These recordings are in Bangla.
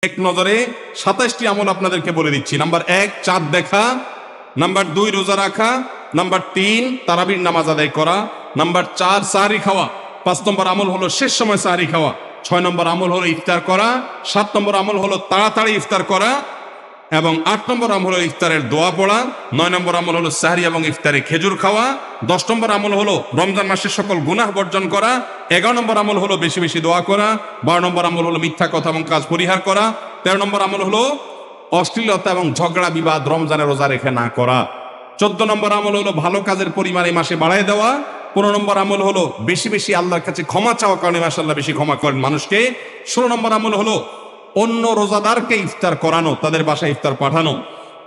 এক নজরে 27টি আমল আপনাদেরকে বলে দিচ্ছি। নাম্বার 1 চাঁদ দেখা, নাম্বার 2 রোজা রাখা, নাম্বার 3 তারাবির নামাজ আদায় করা, নাম্বার 4 সাহরি খাওয়া, 5 নম্বর আমল হলো শেষ সময় সাহরি খাওয়া, 6 নম্বর আমল হলো ইফতার করা, 7 নম্বর আমল হলো তাড়াতাড়ি ইফতার করা, এবং 8 নম্বর আমল হলো ইফতারের দোয়া পড়া, 9 নম্বর আমল হলো সাহরি এবং ইফতারে খেজুর খাওয়া, 10 নম্বর আমল হলো রমজান মাসের সকল গুনাহ বর্জন করা, 11 নম্বর আমল হলো বেশি বেশি দোয়া করা, 12 নম্বর আমল হলো মিথ্যা কথা এবং কাজ পরিহার করা, 13 নম্বর আমল হলো অশ্লীলতা এবং ঝগড়া বিবাদ রমজানে রোজা রেখে না করা, 14 নম্বর আমল হলো ভালো কাজের পরিমাণ এই মাসে বাড়ায় দেওয়া, 15 নম্বর আমল হলো বেশি বেশি আল্লাহর কাছে ক্ষমা চাওয়া, কারণে মাশাআল্লাহ বেশি ক্ষমা করেন মানুষকে, 16 নম্বর আমল হলো অন্য রোজাদারকে ইফতার করানো, তাদের বাসায় ইফতার পাঠানো,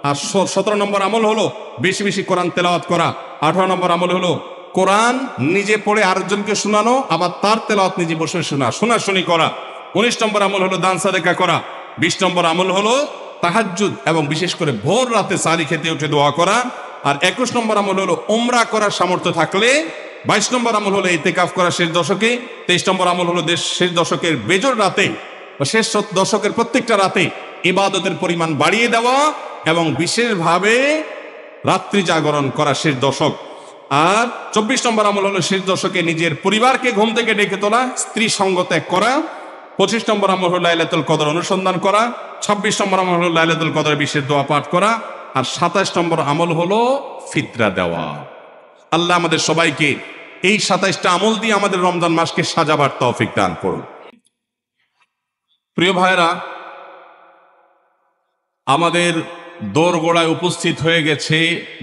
আর 17 নম্বর আমল হলো বেশি বেশি কোরআন তেলাওয়াত করা, 18 নম্বর আমল হলো কোরআন নিজে পড়ে আরেকজনকে শোনানো, আবার তার তেলাওয়াত নিজে বসে শোনাশুনি করা, 19 নম্বর আমল হলো দান সাদেকা করা, 20 নম্বর আমল হলো তাহাজ্জুদ এবং বিশেষ করে ভোর রাতে সারি খেতে উঠে দোয়া করা, আর 21 নম্বর আমল হলো উমরা করার সামর্থ্য থাকলে, 22 নম্বর আমল হলো ইতিকাফ করা শেষ দশকে, 23 নম্বর আমল হলো শেষ দশকের বেজর রাতে বা শেষ দশকের প্রত্যেকটা রাতে ইবাদতের পরিমাণ বাড়িয়ে দেওয়া এবং বিশেষভাবে রাত্রি জাগরণ করা শেষ দশক, আর 24 নম্বর আমল হলো শেষ দশকে নিজের পরিবারকে ঘুম থেকে ডেকে তোলা, স্ত্রী সঙ্গ ত্যাগ করা, 25 নম্বর আমল হলো লাইলাতুল কদর অনুসন্ধান করা, 26 নম্বর আমল হলো লাইলাতুল কদর বিশেষ দোয়া পাঠ করা, আর 27 নম্বর আমল হলো ফিতরা দেওয়া। আল্লাহ আমাদের সবাইকে এই 27টা আমল দিয়ে আমাদের রমজান মাসকে সাজাবার তৌফিক দান করুন। প্রিয় ভাইরা, আমাদের দোরগোড়ায় উপস্থিত হয়ে গেছে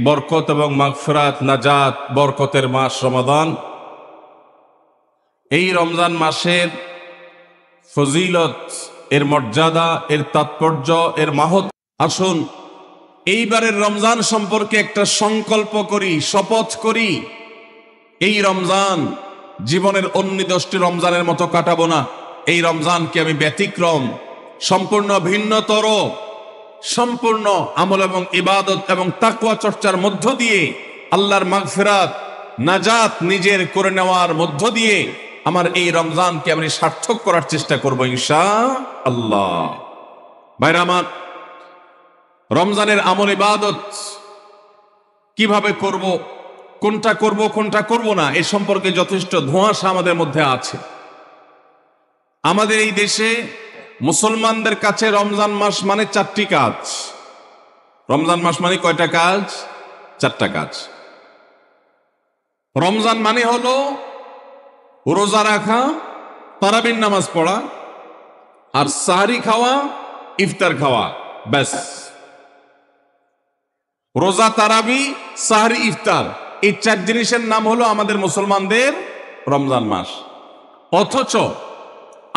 বরকত এবং মাগফিরাত, নাজাত, বরকতের মাস রমাদান। এই রমজান মাসের ফজিলত, এর মর্যাদা, এর তাৎপর্য, এর মাহাত্ম্য, আসুন এইবারের রমজান সম্পর্কে একটা সংকল্প করি, শপথ করি। এই রমজান জীবনের অন্য 10টি রমজানের মতো কাটাবো না। এই রমজানকে আমি ব্যতিক্রম, সম্পূর্ণ ভিন্নতর, সম্পূর্ণ আমল এবং ইবাদত এবং তাকওয়া চর্চার মধ্য দিয়ে আল্লাহর মাগফিরাত, নাজাত নিজের করে নেওয়ার মধ্য দিয়ে আমার এই রমজানকে আমি সার্থক করার চেষ্টা করব ইনশাআল্লাহ। ভাইরা আমার, রমজানের আমল ইবাদত কিভাবে করব, কোনটা করব কোনটা করব না, এ সম্পর্কে যথেষ্ট ধোঁয়াশা আমাদের মধ্যে আছে। আমাদের এই দেশে মুসলমানদের কাছে রমজান মাস মানে 4টি কাজ। রমজান মাস মানে কয়টা কাজ? 4টা কাজ। রমজান মানে হলো রোজা রাখা, তারাবির নামাজ পড়া, আর সাহরি খাওয়া, ইফতার খাওয়া, ব্যাস। রোজা, তারাবি, সাহরি, ইফতার, এই 4 জিনিসের নাম হলো আমাদের মুসলমানদের রমজান মাস। অথচ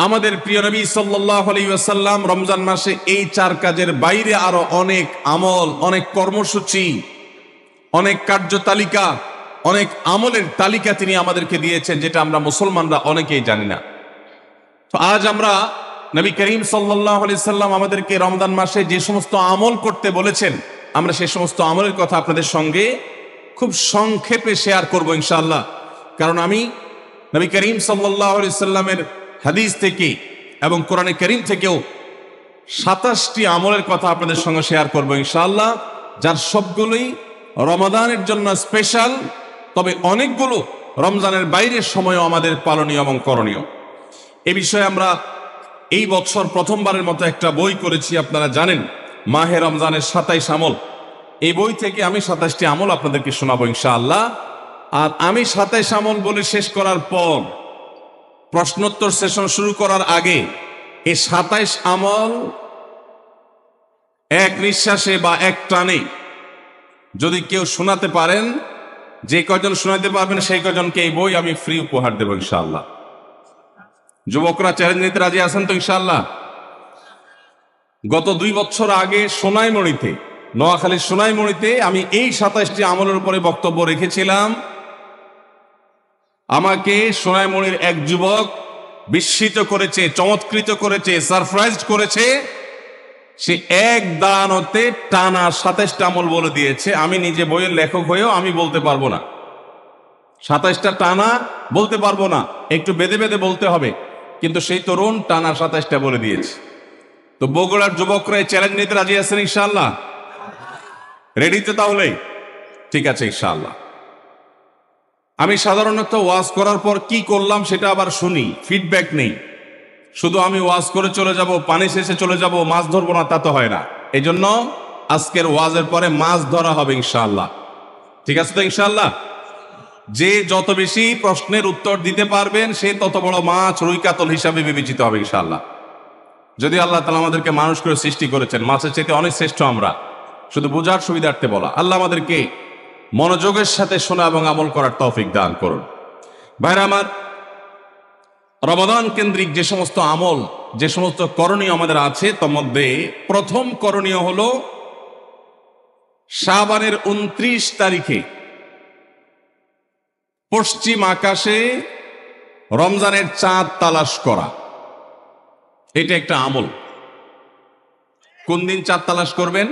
আমাদের প্রিয় নবী সাল্লাল্লাহু আলাইহি ওয়াসাল্লাম রমজান মাসে এই 4 কাজের বাইরে আরো অনেক আমল, অনেক কর্মসূচি, অনেক কার্যতালিকা, অনেক আমলের তালিকা তিনি আমাদেরকে দিয়েছেন, যেটা আমরা মুসলমানরা অনেকেই জানি না। তো আজ আমরা নবী করিম সাল্লাল্লাহু আলাইহি ওয়াসাল্লাম আমাদেরকে রমজান মাসে যে সমস্ত আমল করতে বলেছেন, আমরা সেই সমস্ত আমলের কথা আপনাদের সঙ্গে খুব সংক্ষেপে শেয়ার করব ইনশাআল্লাহ। কারণ আমি নবী করিম সাল্লাল্লাহু আলাইহি ওয়াসাল্লামের হাদিস থেকে এবং কোরআনে কারীম থেকেও 27টি আমলের কথা আপনাদের সঙ্গে শেয়ার করব ইনশাআল্লাহ, যার সবগুলোই রমাদানের জন্য স্পেশাল, তবে অনেকগুলো রমজানের বাইরের সময়ও আমাদের পালনীয় এবং করণীয়। এ বিষয়ে আমরা এই বছর প্রথমবারের মতো একটা বই করেছি, আপনারা জানেন, মাহে রমজানের 27 আমল। এই বই থেকে আমি 27টি আমল আপনাদেরকে শোনাবো ইনশাআল্লাহ। আর আমি 27 আমল বলে শেষ করার পর প্রশ্নোত্তর সেশন শুরু করার আগে এই 27 আমল এক নিঃশ্বাসে বা এক টানে যদি কেউ শোনাতে পারেন, যে কয়জন শোনাতে পারবেন সেই কয়জনকে এই বই আমি ফ্রি উপহার দেব ইনশাআল্লাহ। যুবকরা চ্যালেঞ্জ নিতে রাজি আছেন তো ইনশাআল্লাহ? গত 2 বছর আগে সোনাইমুড়িতে, নোয়াখালীর সোনাইমুড়িতে আমি এই 27টি আমলের উপরে বক্তব্য রেখেছিলাম। আমাকে সোনাইমুড়ির এক যুবক বিস্মিত করেছে, চমৎকৃত করেছে, সারপ্রাইজ করেছে। সে এক দানতে টানা 27টা আমল বলে দিয়েছে। আমি নিজে বইয়ের লেখক হয়েও আমি বলতে পারবো না, 27টা টানা বলতে পারবো না, একটু বেঁধে বেঁধে বলতে হবে। কিন্তু সেই তরুণ টানা 27টা বলে দিয়েছে। তো বগুড়ার যুবকরা চ্যালেঞ্জ নিতে রাজি আছেন ইনশাআল্লাহ? রেডি তো তাহলে? ঠিক আছে ইনশাআল্লাহ। আমি সাধারণত ওয়াজ করার পর কি করলাম সেটা আবার শুনি, ফিডব্যাক নেই। শুধু আমি ওয়াজ করে চলে যাব, পানি শেষে চলে যাব, মাছ ধরবো না, তা তো হয় না। এই জন্য আজকের ওয়াজের পরে মাছ ধরা হবে ইনশাআল্লাহ। ঠিক আছে তো ইনশাআল্লাহ? যে যত বেশি প্রশ্নের উত্তর দিতে পারবেন সে তত বড় মাছ, রুই কাতল হিসাবে বিবেচিত হবে ইনশাআল্লাহ। যদি আল্লাহ তাআলা আমাদেরকে মানুষ করে সৃষ্টি করেছেন, মাছের চাইতে অনেক শ্রেষ্ঠ আমরা, শুধু বোঝার সুবিধার্থে বলা। আল্লাহ আমাদেরকে মনোযোগের সাথে শোনা এবং আমল করার তৌফিক দান করুন। ভাইরা আমার, রমাদান কেন্দ্রিক যে সমস্ত আমল, যে সমস্ত করণীয় আমাদের আছে, তার মধ্যে প্রথম করণীয় হলো শাবানের 29 তারিখে পশ্চিম আকাশে রমজানের চাঁদ তালাশ করা। এটা একটা আমল। কোন দিন চাঁদ তালাশ করবেন?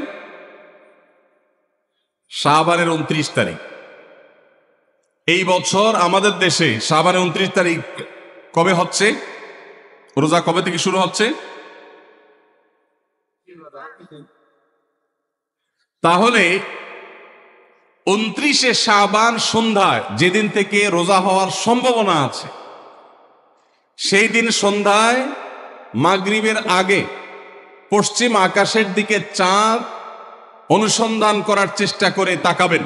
শাবানের 29 তারিখ। এই বছর আমাদের দেশে শাবানের 29 তারিখ কবে হচ্ছে? রোজা কবে থেকে শুরু হচ্ছে? তাহলে 29শে শাবান সন্ধ্যায়, যেদিন থেকে রোজা হওয়ার সম্ভাবনা আছে, সেই দিন সন্ধ্যায় মাগরিবের আগে পশ্চিম আকাশের দিকে চাঁদ অনুসন্ধান করার চেষ্টা করে তাকাবেন।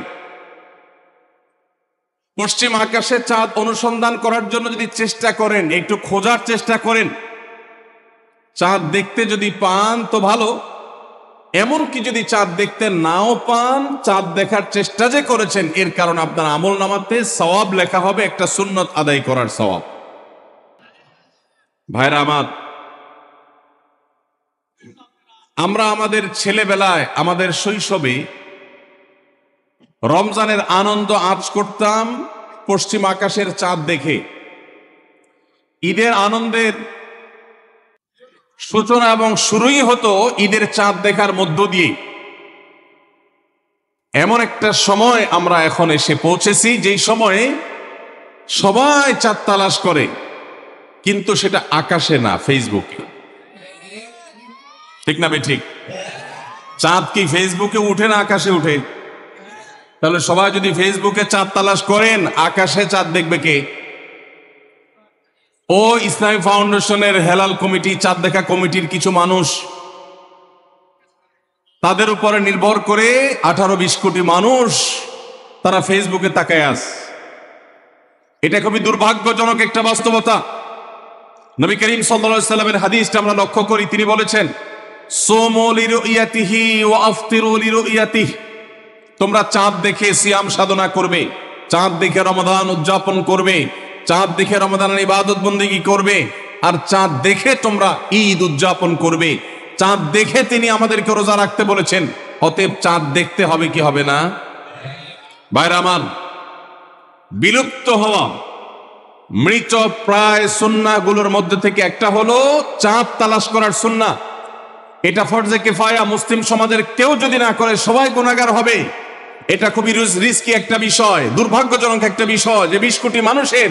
পশ্চিম আকাশে চাঁদ অনুসন্ধান করার জন্য যদি চেষ্টা করেন, একটু খোঁজার চেষ্টা করেন, চাঁদ দেখতে যদি পান তো ভালো। এমনকি যদি চাঁদ দেখতে নাও পান, চাঁদ দেখার চেষ্টা যে করেছেন এর কারণে আপনার আমল নামাতে সওয়াব লেখা হবে, একটা সুন্নত আদায় করার সওয়াব। ভাইরা আমার, আমরা আমাদের ছেলেবেলায়, আমাদের শৈশবে রমজানের আনন্দ আজ করতাম পশ্চিম আকাশের চাঁদ দেখে। ঈদের আনন্দের সূচনা এবং শুরুই হতো ঈদের চাঁদ দেখার মধ্য দিয়ে। এমন একটা সময় আমরা এখন এসে পৌঁছেছি যেই সময়ে সবাই চাঁদ তালাশ করে, কিন্তু সেটা আকাশে না, ফেসবুকে। ঠিক না ঠিক? চাঁদ কি ফেসবুকে উঠে না আকাশে উঠে? তাহলে সবাই যদি ফেসবুকে চাঁদ তালাশ করেন, আকাশে চাঁদ দেখবে কে? ও ইসলামী ফাউন্ডেশনের হেলাল কমিটি, চাঁদ দেখা কমিটির কিছু মানুষ, তাদের উপরে নির্ভর করে 18-20 কোটি মানুষ তারা ফেসবুকে তাকায় আছে। এটা খুবই দুর্ভাগ্যজনক একটা বাস্তবতা। নবী করিম সাল্লাল্লাহু আলাইহি সাল্লামের হাদিসটা আমরা লক্ষ্য করি, তিনি বলেছেন, সুমু লিরুয়াতিহি ওয়া আফতিরু লিরুয়াতিহি। তোমরা চাঁদ দেখে সিয়াম সাধনা করবে, চাঁদ দেখে রমাদান উদযাপন করবে, চাঁদ দেখে রমাদানের ইবাদত বন্দেগী করবে, আর চাঁদ দেখে তোমরা ঈদ উদযাপন করবে। চাঁদ দেখে তিনি আমাদেরকে রোজা রাখতে বলেছেন। অতএব চাঁদ দেখতে হবে কি হবে না? ভাইরা আমার, বিলুপ্ত হওয়া মৃত প্রায় সুন্নাহগুলোর মধ্যে থেকে একটা হলো চাঁদ তালাশ করার সুন্নাহ। এটা ফরজে কিফায়া, মুসলিম সমাজের কেউ যদি না করে সবাই গুনাহগার হবে। এটা খুবই রিস্কি একটা বিষয়, দুর্ভাগ্যজনক একটা বিষয় যে 20 কোটি মানুষের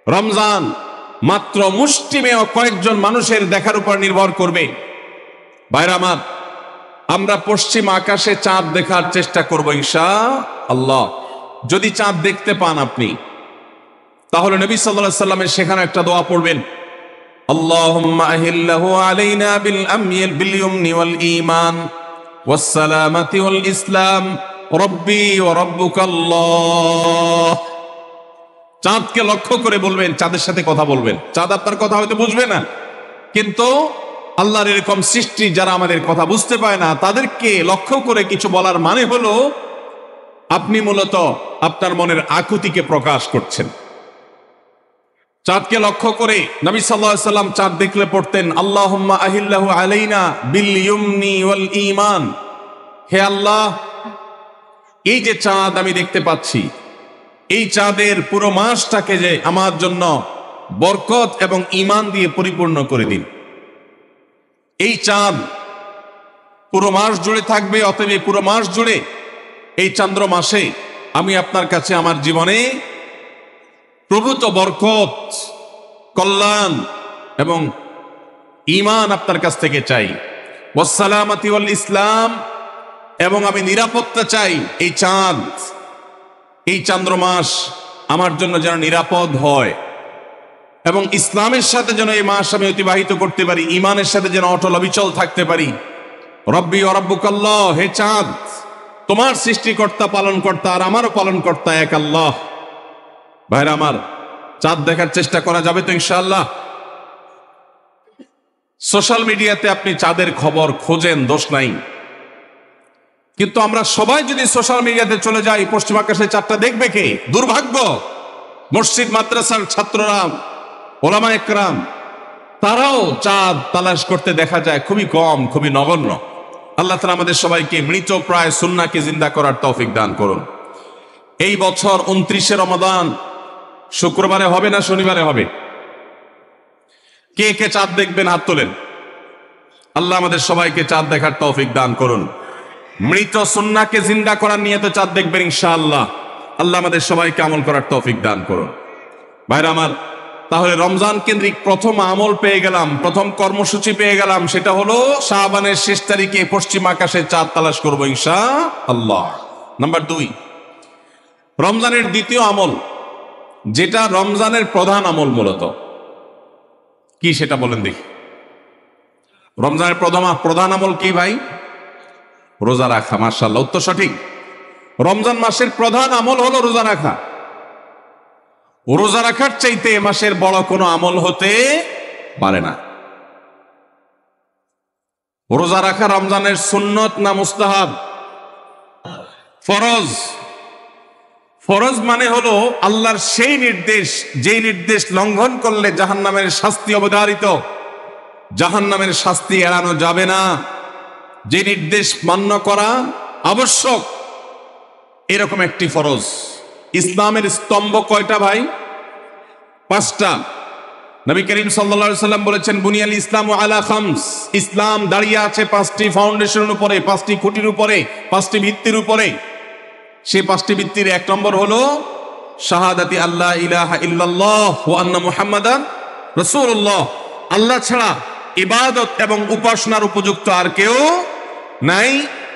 রমজান মাত্র মুষ্টিমেয় কয়েকজন মানুষের দেখার উপর নির্ভর করবে। ভাইরা আমার, আমরা পশ্চিম আকাশে চাঁদ দেখার চেষ্টা করব ইনশাআল্লাহ। যদি চাঁদ দেখতে পান আপনি, তাহলে নবী সাল্লাল্লাহু আলাইহি সাল্লামের সেখানে একটা দোয়া পড়বেন, আল্লাহুম্মা আহিল্লাহু আলাইনা বিল ইয়ুমনি ওয়াল ঈমান ওয়াস সালামাতি ওয়াল ইসলাম রব্বি ওয়া রাব্বুকাল্লাহ। চাঁদকে লক্ষ্য করে বলবেন, চাঁদের সাথে কথা বলবেন। চাঁদ আপনার কথা হয়তো বুঝবে না, কিন্তু আল্লাহর এরকম সৃষ্টি যারা আমাদের কথা বুঝতে পায় না, তাদেরকে লক্ষ্য করে কিছু বলার মানে হলো আপনি মূলত আপনার মনের আকুতিকে প্রকাশ করছেন। চাঁদকে লক্ষ্য করে নবী সাল্লাল্লাহু আলাইহি সাল্লাম চাঁদ দেখলে পড়তেন, আল্লাহুম্মা আহিল্লাহু আলাইনা বিল ইয়ুমনি ওয়াল ঈমান। হে আল্লাহ, এই যে চাঁদ আমি দেখতে পাচ্ছি, এই চাঁদের পুরো মাসটাকে যে আমার জন্য বরকত এবং ঈমান দিয়ে পরিপূর্ণ করে দিন। এই চাঁদ পুরো মাস জুড়ে থাকবে, অতএব পুরো মাস জুড়ে এই চন্দ্র মাসে আমি আপনার কাছে আমার জীবনে প্রভূত বরকত, কল্যাণ এবং ঈমান আপনার কাছ থেকে চাই, ওয়াসসালামাতি ওয়াল ইসলাম, এবং আমি নিরাপত্তা চাই। এই চাঁদ, এই চান্দ্রমাস আমার জন্য যেন নিরাপদ হয়, এবং ইসলামের সাথে যেন এই মাস আমি অতিবাহিত করতে পারি, ঈমানের সাথে যেন অটল অবিচল থাকতে পারি। রব্বি ওয়া রব্বুকাল্লাহ, হে চাঁদ, তোমার সৃষ্টিকর্তা পালনকর্তা আর আমারও পালনকর্তা এক আল্লাহ। ভাইরা আমার, চাঁদ দেখার চেষ্টা করা যাবে তো ইনশাআল্লাহ? সোশ্যাল মিডিয়াতে আপনি চাঁদের খবর খোঁজেন, দোষ নাই, কিন্তু আমরা সবাই যদি সোশ্যাল মিডিয়াতে চলে যাই, পশ্চিম আকাশে চাঁদটা দেখবে কে? দুর্ভাগ্য। মসজিদ মাদ্রাসার ছাত্ররা, ওলামা একরাম, তারাও চাঁদ তালাশ করতে দেখা যায় খুবই কম, খুবই নগণ্য। আল্লাহ তাআলা আমাদের সবাইকে মৃত প্রায় সুন্নাহকে জিন্দা করার তৌফিক দান করুন। এই বছর 29শে রমাদান শুক্রবারে হবে না শনিবারে হবে? কে কে চাঁদ দেখবেন হাত তোলেন। আল্লাহ আমাদের সবাইকে চাঁদ দেখার তৌফিক দান করুন। মৃত সুন্নাহকে জিন্দা করার নিয়তে চাঁদ দেখবেন ইনশাআল্লাহ। আল্লাহ আমাদের সবাইকে আমল করার তৌফিক দান করুন। ভাইরা আমার, তাহলে রমজান কেন্দ্রিক প্রথম আমল পেয়ে গেলাম, প্রথম কর্মসূচি পেয়ে গেলাম, সেটা হলো শাবানের শেষ তারিখে পশ্চিম আকাশে চাঁদ তালাশ করবো ইনশাআল্লাহ। নাম্বার 2, রমজানের দ্বিতীয় আমল, যেটা রমজানের প্রধান আমল মূলত কি সেটা বলেন দেখি। রমজানের প্রধান আমল কি ভাই? রোজা রাখা। মাশাআল্লাহ, উত্তর সঠিক। রমজান মাসের প্রধান আমল হলো রোজা রাখা। রোজা রাখার চাইতে এ মাসের বড় কোনো আমল হতে পারে না। রোজা রাখা রমজানের সুন্নত না মুস্তাহাব? ফরজ। ফরজ মানে হলো আল্লাহর সেই নির্দেশ, যেই নির্দেশ লঙ্ঘন করলে জাহান্নামের শাস্তি অবধারিত, জাহান্নামের শাস্তি এড়ানো যাবে না, যে নির্দেশ মান্য করা আবশ্যক, এরকম একটি ফরজ। ইসলামের স্তম্ভ কয়টা ভাই? 5টা। নবী করিম সাল্লাল্লাহু আলাইহি সাল্লাম বলেছেন, বুনিয়াল ইসলামু আলা খামস, ইসলাম দাঁড়িয়ে আছে 5টি ফাউন্ডেশনের উপরে, 5টি খুঁটির উপরে, 5টি ভিত্তির উপরে। সেই 5টি ভিত্তির 1 নম্বর হলো শাহাদাতি আল্লাহ ইলাহা ইল্লাল্লাহ ওয়া আন্না মুহাম্মাদান রাসূলুল্লাহ, আল্লাহ ছাড়া ইবাদত এবং উপাসনার উপযুক্ত আর কেউ নাই,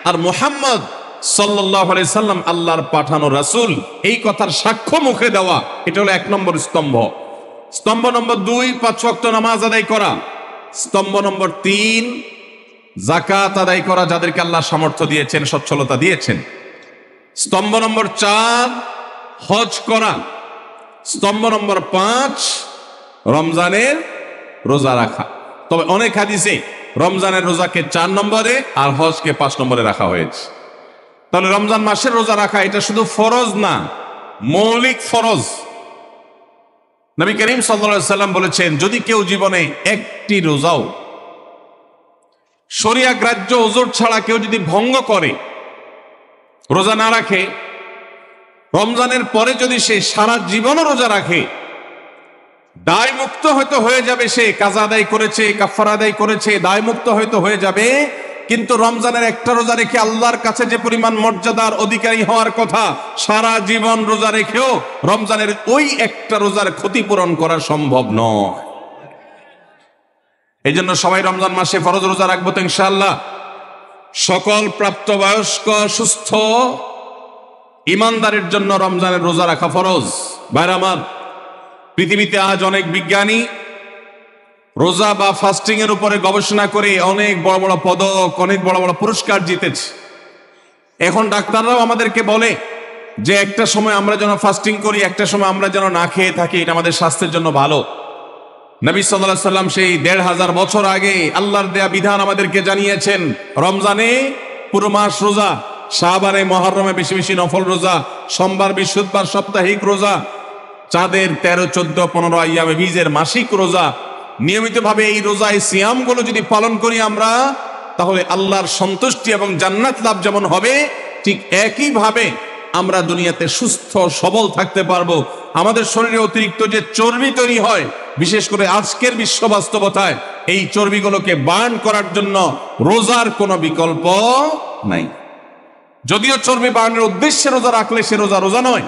আর মুহাম্মদ সাল্লাল্লাহু আলাইহি সাল্লাম আল্লাহর পাঠানো রাসূল, এই কথার সাক্ষ্য মুখে দেওয়া, এটা হলো 1 নম্বর স্তম্ভ। স্তম্ভ নম্বর 2, 5 ওয়াক্ত নামাজ আদায় করা। স্তম্ভ নম্বর 3, যাকাত আদায় করা, যাদেরকে আল্লাহ সামর্থ্য দিয়েছেন, সচ্ছলতা দিয়েছেন। স্তম্ভ নম্বর 4, হজ করা। স্তম্ভ নম্বর 5, রমজানের রোজা রাখা। তবে অনেক হাদিসে রমজানের রোজাকে 4 নম্বরে আর হজকে 5 নম্বরে রাখা হয়েছে। তাহলে রমজান মাসের রোজা রাখা এটা শুধু ফরজ না, মৌলিক ফরজ। নবী করিম সাল্লাল্লাহু আলাইহি সাল্লাম বলেছেন, যদি কেউ জীবনে একটি রোজাও শরিয়া গ্রাহ্য ওযর ছাড়া কেউ যদি ভঙ্গ করে, রোজা না রাখে, রমজানের পরে যদি সে সারা জীবনও রোজা রাখে, দায় মুক্ত হয়তো হয়ে যাবে। সে কাজা আদায় করেছে, কাফারা আদায় করেছে, দায় মুক্ত হয়তো হয়ে যাবে, কিন্তু রমজানের একটা রোজা রেখে আল্লাহর কাছে যে পরিমাণ মর্যাদার অধিকারী হওয়ার কথা, সারা জীবন রোজা রেখেও রমজানের ওই একটা রোজার ক্ষতিপূরণ করা সম্ভব নয়। এই জন্য সবাই রমজান মাসে ফরজ রোজা রাখবো তো ইনশাআল্লাহ। সকল প্রাপ্তবয়স্ক সুস্থ ইমানদারের জন্য রমজানের রোজা রাখা ফরজ। ভাইরা আমার, পৃথিবীতে আজ অনেক বিজ্ঞানী রোজা বা ফাস্টিং এর উপরে গবেষণা করে অনেক বড় বড় পদক, অনেক বড় বড় পুরস্কার জিতেছে। এখন ডাক্তাররাও আমাদেরকে বলে যে একটা সময় আমরা যেন ফাস্টিং করি, একটা সময় আমরা যেন না খেয়ে থাকি, এটা আমাদের স্বাস্থ্যের জন্য ভালো। নবী সাল্লাল্লাহু আলাইহি সাল্লাম সেই 1500 বছর আগে আল্লাহর দেয়া বিধান আমাদেরকে জানিয়েছেন। রমজানে পুরো মাস রোজা, শাবানে মুহররমে বেশি বেশি নফল রোজা, সোমবার বৃহস্পতিবার সাপ্তাহিক রোজা, চাঁদের 13, 14, 15 আইয়ামে বীজের মাসিক রোজা। নিয়মিতভাবে এই রোজা, এই সিয়ামগুলো যদি পালন করি আমরা, তাহলে আল্লাহর সন্তুষ্টি এবং জান্নাত লাভ যেমন হবে, ঠিক একইভাবে আমরা দুনিয়াতে সুস্থ সবল থাকতে পারবো। আমাদের শরীরে অতিরিক্ত যে চর্বি তৈরি হয়, বিশেষ করে আজকের বিশ্ব বাস্তবতায়, এই চর্বিগুলোকে বার্ন করার জন্য রোজার কোনো বিকল্প নাই। যদিও চর্বি বার্নের উদ্দেশ্যে রোজা রাখলে সে রোজা রোজা নয়।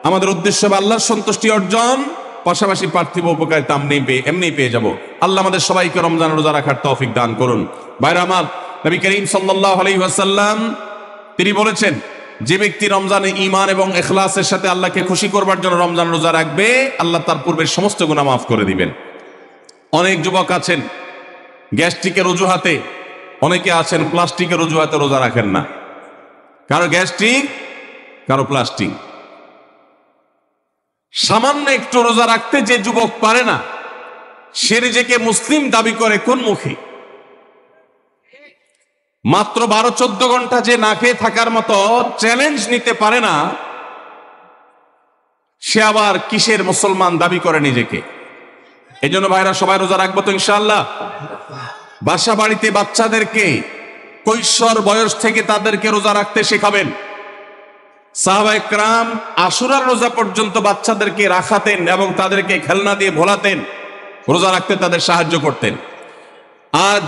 আমাদের উদ্দেশ্য হবে আল্লাহর সন্তুষ্টি অর্জন, পাশাপাশি পার্থিব উপকারিতা এমনি পেয়ে যাব। আল্লাহ আমাদের সবাইকে রমজান রোজা রাখার তৌফিক দান করুন। ভাইরা আমার, নবী করিম সাল্লাল্লাহু আলাইহি ওয়াসাল্লাম তিনি বলেছেন, যে ব্যক্তি রমজানে ঈমান এবং ইখলাসের সাথে আল্লাহকে খুশি করবার জন্য রমজান রোজা রাখবে, আল্লাহ তার পূর্বের সমস্ত গুনাহ মাফ করে দিবেন। অনেক যুবক আছেন গ্যাস্ট্রিকের অজুহাতে, অনেকে আছেন প্লাস্টিকের অজুহাতে রোজা রাখেন না। কারো গ্যাস্ট্রিক, কারো প্লাস্টিক। সামান্য একটু রোজা রাখতে যে যুবক পারে না, সে নিজেকে মুসলিম দাবি করে কোন মুখে? মাত্র 12-14 ঘন্টা যে না খেয়ে থাকার মতো চ্যালেঞ্জ নিতে পারে না, সে আবার কিসের মুসলমান দাবি করে নিজেকে? এই জন্য ভাইরা সবাই রোজা রাখবো তো ইনশাআল্লাহ। বাসা বাড়িতে বাচ্চাদেরকে কৈশোর বয়স থেকে তাদেরকে রোজা রাখতে শেখাবেন। সাহাবায়ে কেরাম আশুরার রোজা পর্যন্ত বাচ্চাদেরকে রাখাতেন এবং তাদেরকে খেলনা দিয়ে ভোলাতেন, রোজা রাখতে তাদের সাহায্য করতেন। আজ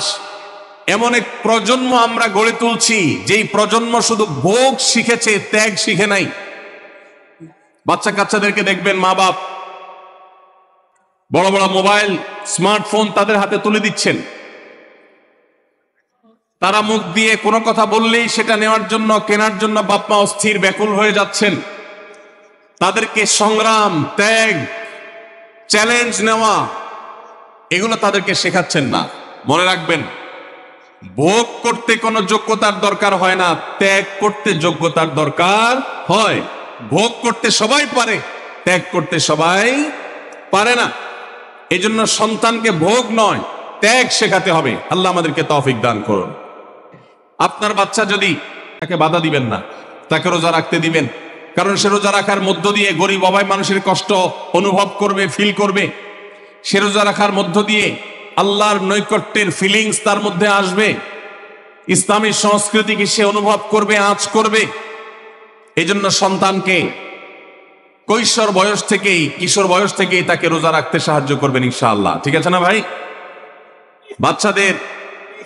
এমন এক প্রজন্ম আমরা গড়ে তুলছি, যেই প্রজন্ম শুধু ভোগ শিখেছে, ত্যাগ শিখে নাই। বাচ্চা কাচ্চাদেরকে দেখবেন মা বাপ বড় বড় মোবাইল, স্মার্টফোন তাদের হাতে তুলে দিচ্ছেন। তারা মুখ দিয়ে কোনো কথা বললেই সেটা নেওয়ার জন্য, কেনার জন্য বাপ মা অস্থির ব্যাকুল হয়ে যাচ্ছেন। তাদেরকে সংগ্রাম, ত্যাগ, চ্যালেঞ্জ নেওয়া, এগুলো তাদেরকে শেখাচ্ছেন না। মনে রাখবেন, ভোগ করতে কোনো যোগ্যতার দরকার হয় না, ত্যাগ করতে যোগ্যতার দরকার হয়। ভোগ করতে সবাই পারে, ত্যাগ করতে সবাই পারে না। এই জন্য সন্তানকে ভোগ নয়, ত্যাগ শেখাতে হবে। আল্লাহ আমাদেরকে তৌফিক দান করুন। আপনার বাচ্চা যদি, তাকে বাধা দিবেন না, তাকে রোজা রাখতে দিবেন। কারণ সে রোজা রাখার মধ্য দিয়ে গরিব অভাব মানুষের কষ্ট অনুভব করবে, ফিল করবে। সে রোজা রাখার মধ্য দিয়ে আল্লাহর নৈকট্যের ফিলিংস তার মধ্যে আসবে। ইসলামী সংস্কৃতিকে সে অনুভব করবে, আঁচ করবে। এই জন্য সন্তানকে কৈশোর বয়স থেকেই, কিশোর বয়স থেকেই তাকে রোজা রাখতে সাহায্য করবেন ইনশাআল্লাহ। ঠিক আছে না ভাই? বাচ্চাদের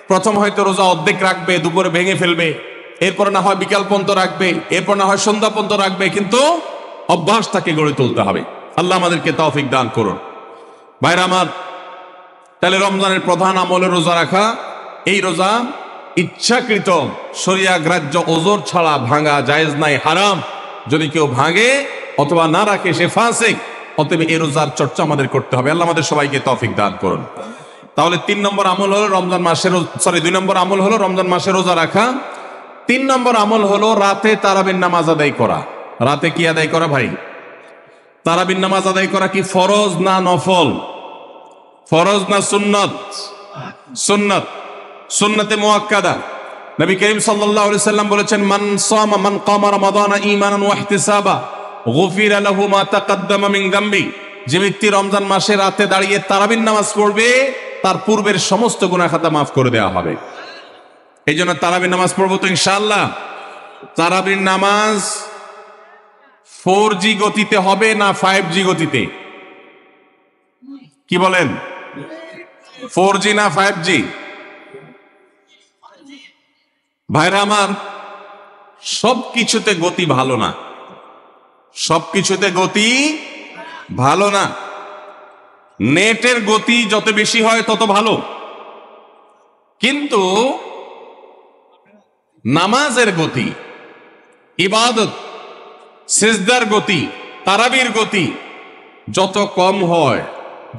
প্রথম হয়তো রোজা অর্ধেক রাখবে, দুপুরে ভেঙে ফেলবে, এরপর না হয় বিকাল পর্যন্ত রাখবে, এরপর না হয় সন্ধ্যা পর্যন্ত রাখবে, কিন্তু অভ্যাস তাকে গড়ে তুলতে হবে। আল্লাহ আমাদেরকে তৌফিক দান করুন। ভাইরা আমার, তাহলে রমজানের প্রধান আমল রোজা রাখা। এই রোজা ইচ্ছাকৃত শরিয়া গ্রাহ্য ওজর ছাড়া ভাঙা জায়েজ নাই, হারাম। যদি কেউ ভাঙে অথবা না রাখে সে ফাসিক। অতএব এই রোজার চর্চা আমাদের করতে হবে। আল্লাহ আমাদের সবাইকে তৌফিক দান করুন। তাহলে 3 নম্বর আমল হলো রমজান মাসের, 2 নম্বর আমল হলো রমজান মাসে রোজা রাখা। 3 নম্বর আমল হলো রাতে তারাবির নামাজ আদায় করা। রাতে কি আদায় করা ভাই? তারাবির নামাজ আদায় করা কি ফরজ না নফল? ফরজ না সুন্নত? সুন্নত, সুন্নতে মুআক্কাদা। নবী করিম সাল্লাল্লাহু আলাইহি সাল্লাম বলেছেন, মান কামা রমাদান ঈমানান ওয়া ইহতিসাবা গুফিরা লাহু মা তাকাদ্দামা মিন যামবি। যে ব্যক্তি রমজান মাসে রাতে দাঁড়িয়ে তারাবির নামাজ পড়বে, তার পূর্বের সমস্ত গুনাহ খাতা মাফ করে দেওয়া হবে। এই জন্য তারাবির নামাজ পড়বো তো ইনশাআল্লাহ। তারাবির নামাজ 4G গতিতে হবে না 5G গতিতে? কি বলেন? 4G না 5G? ভাইরা আমার, সবকিছুতে গতি ভালো না, সবকিছুতে গতি ভালো না। নেটের গতি যত বেশি হয় তত ভালো, কিন্তু নামাজের গতি, ইবাদত, সিজদার গতি, তারাবির গতি যত কম হয়,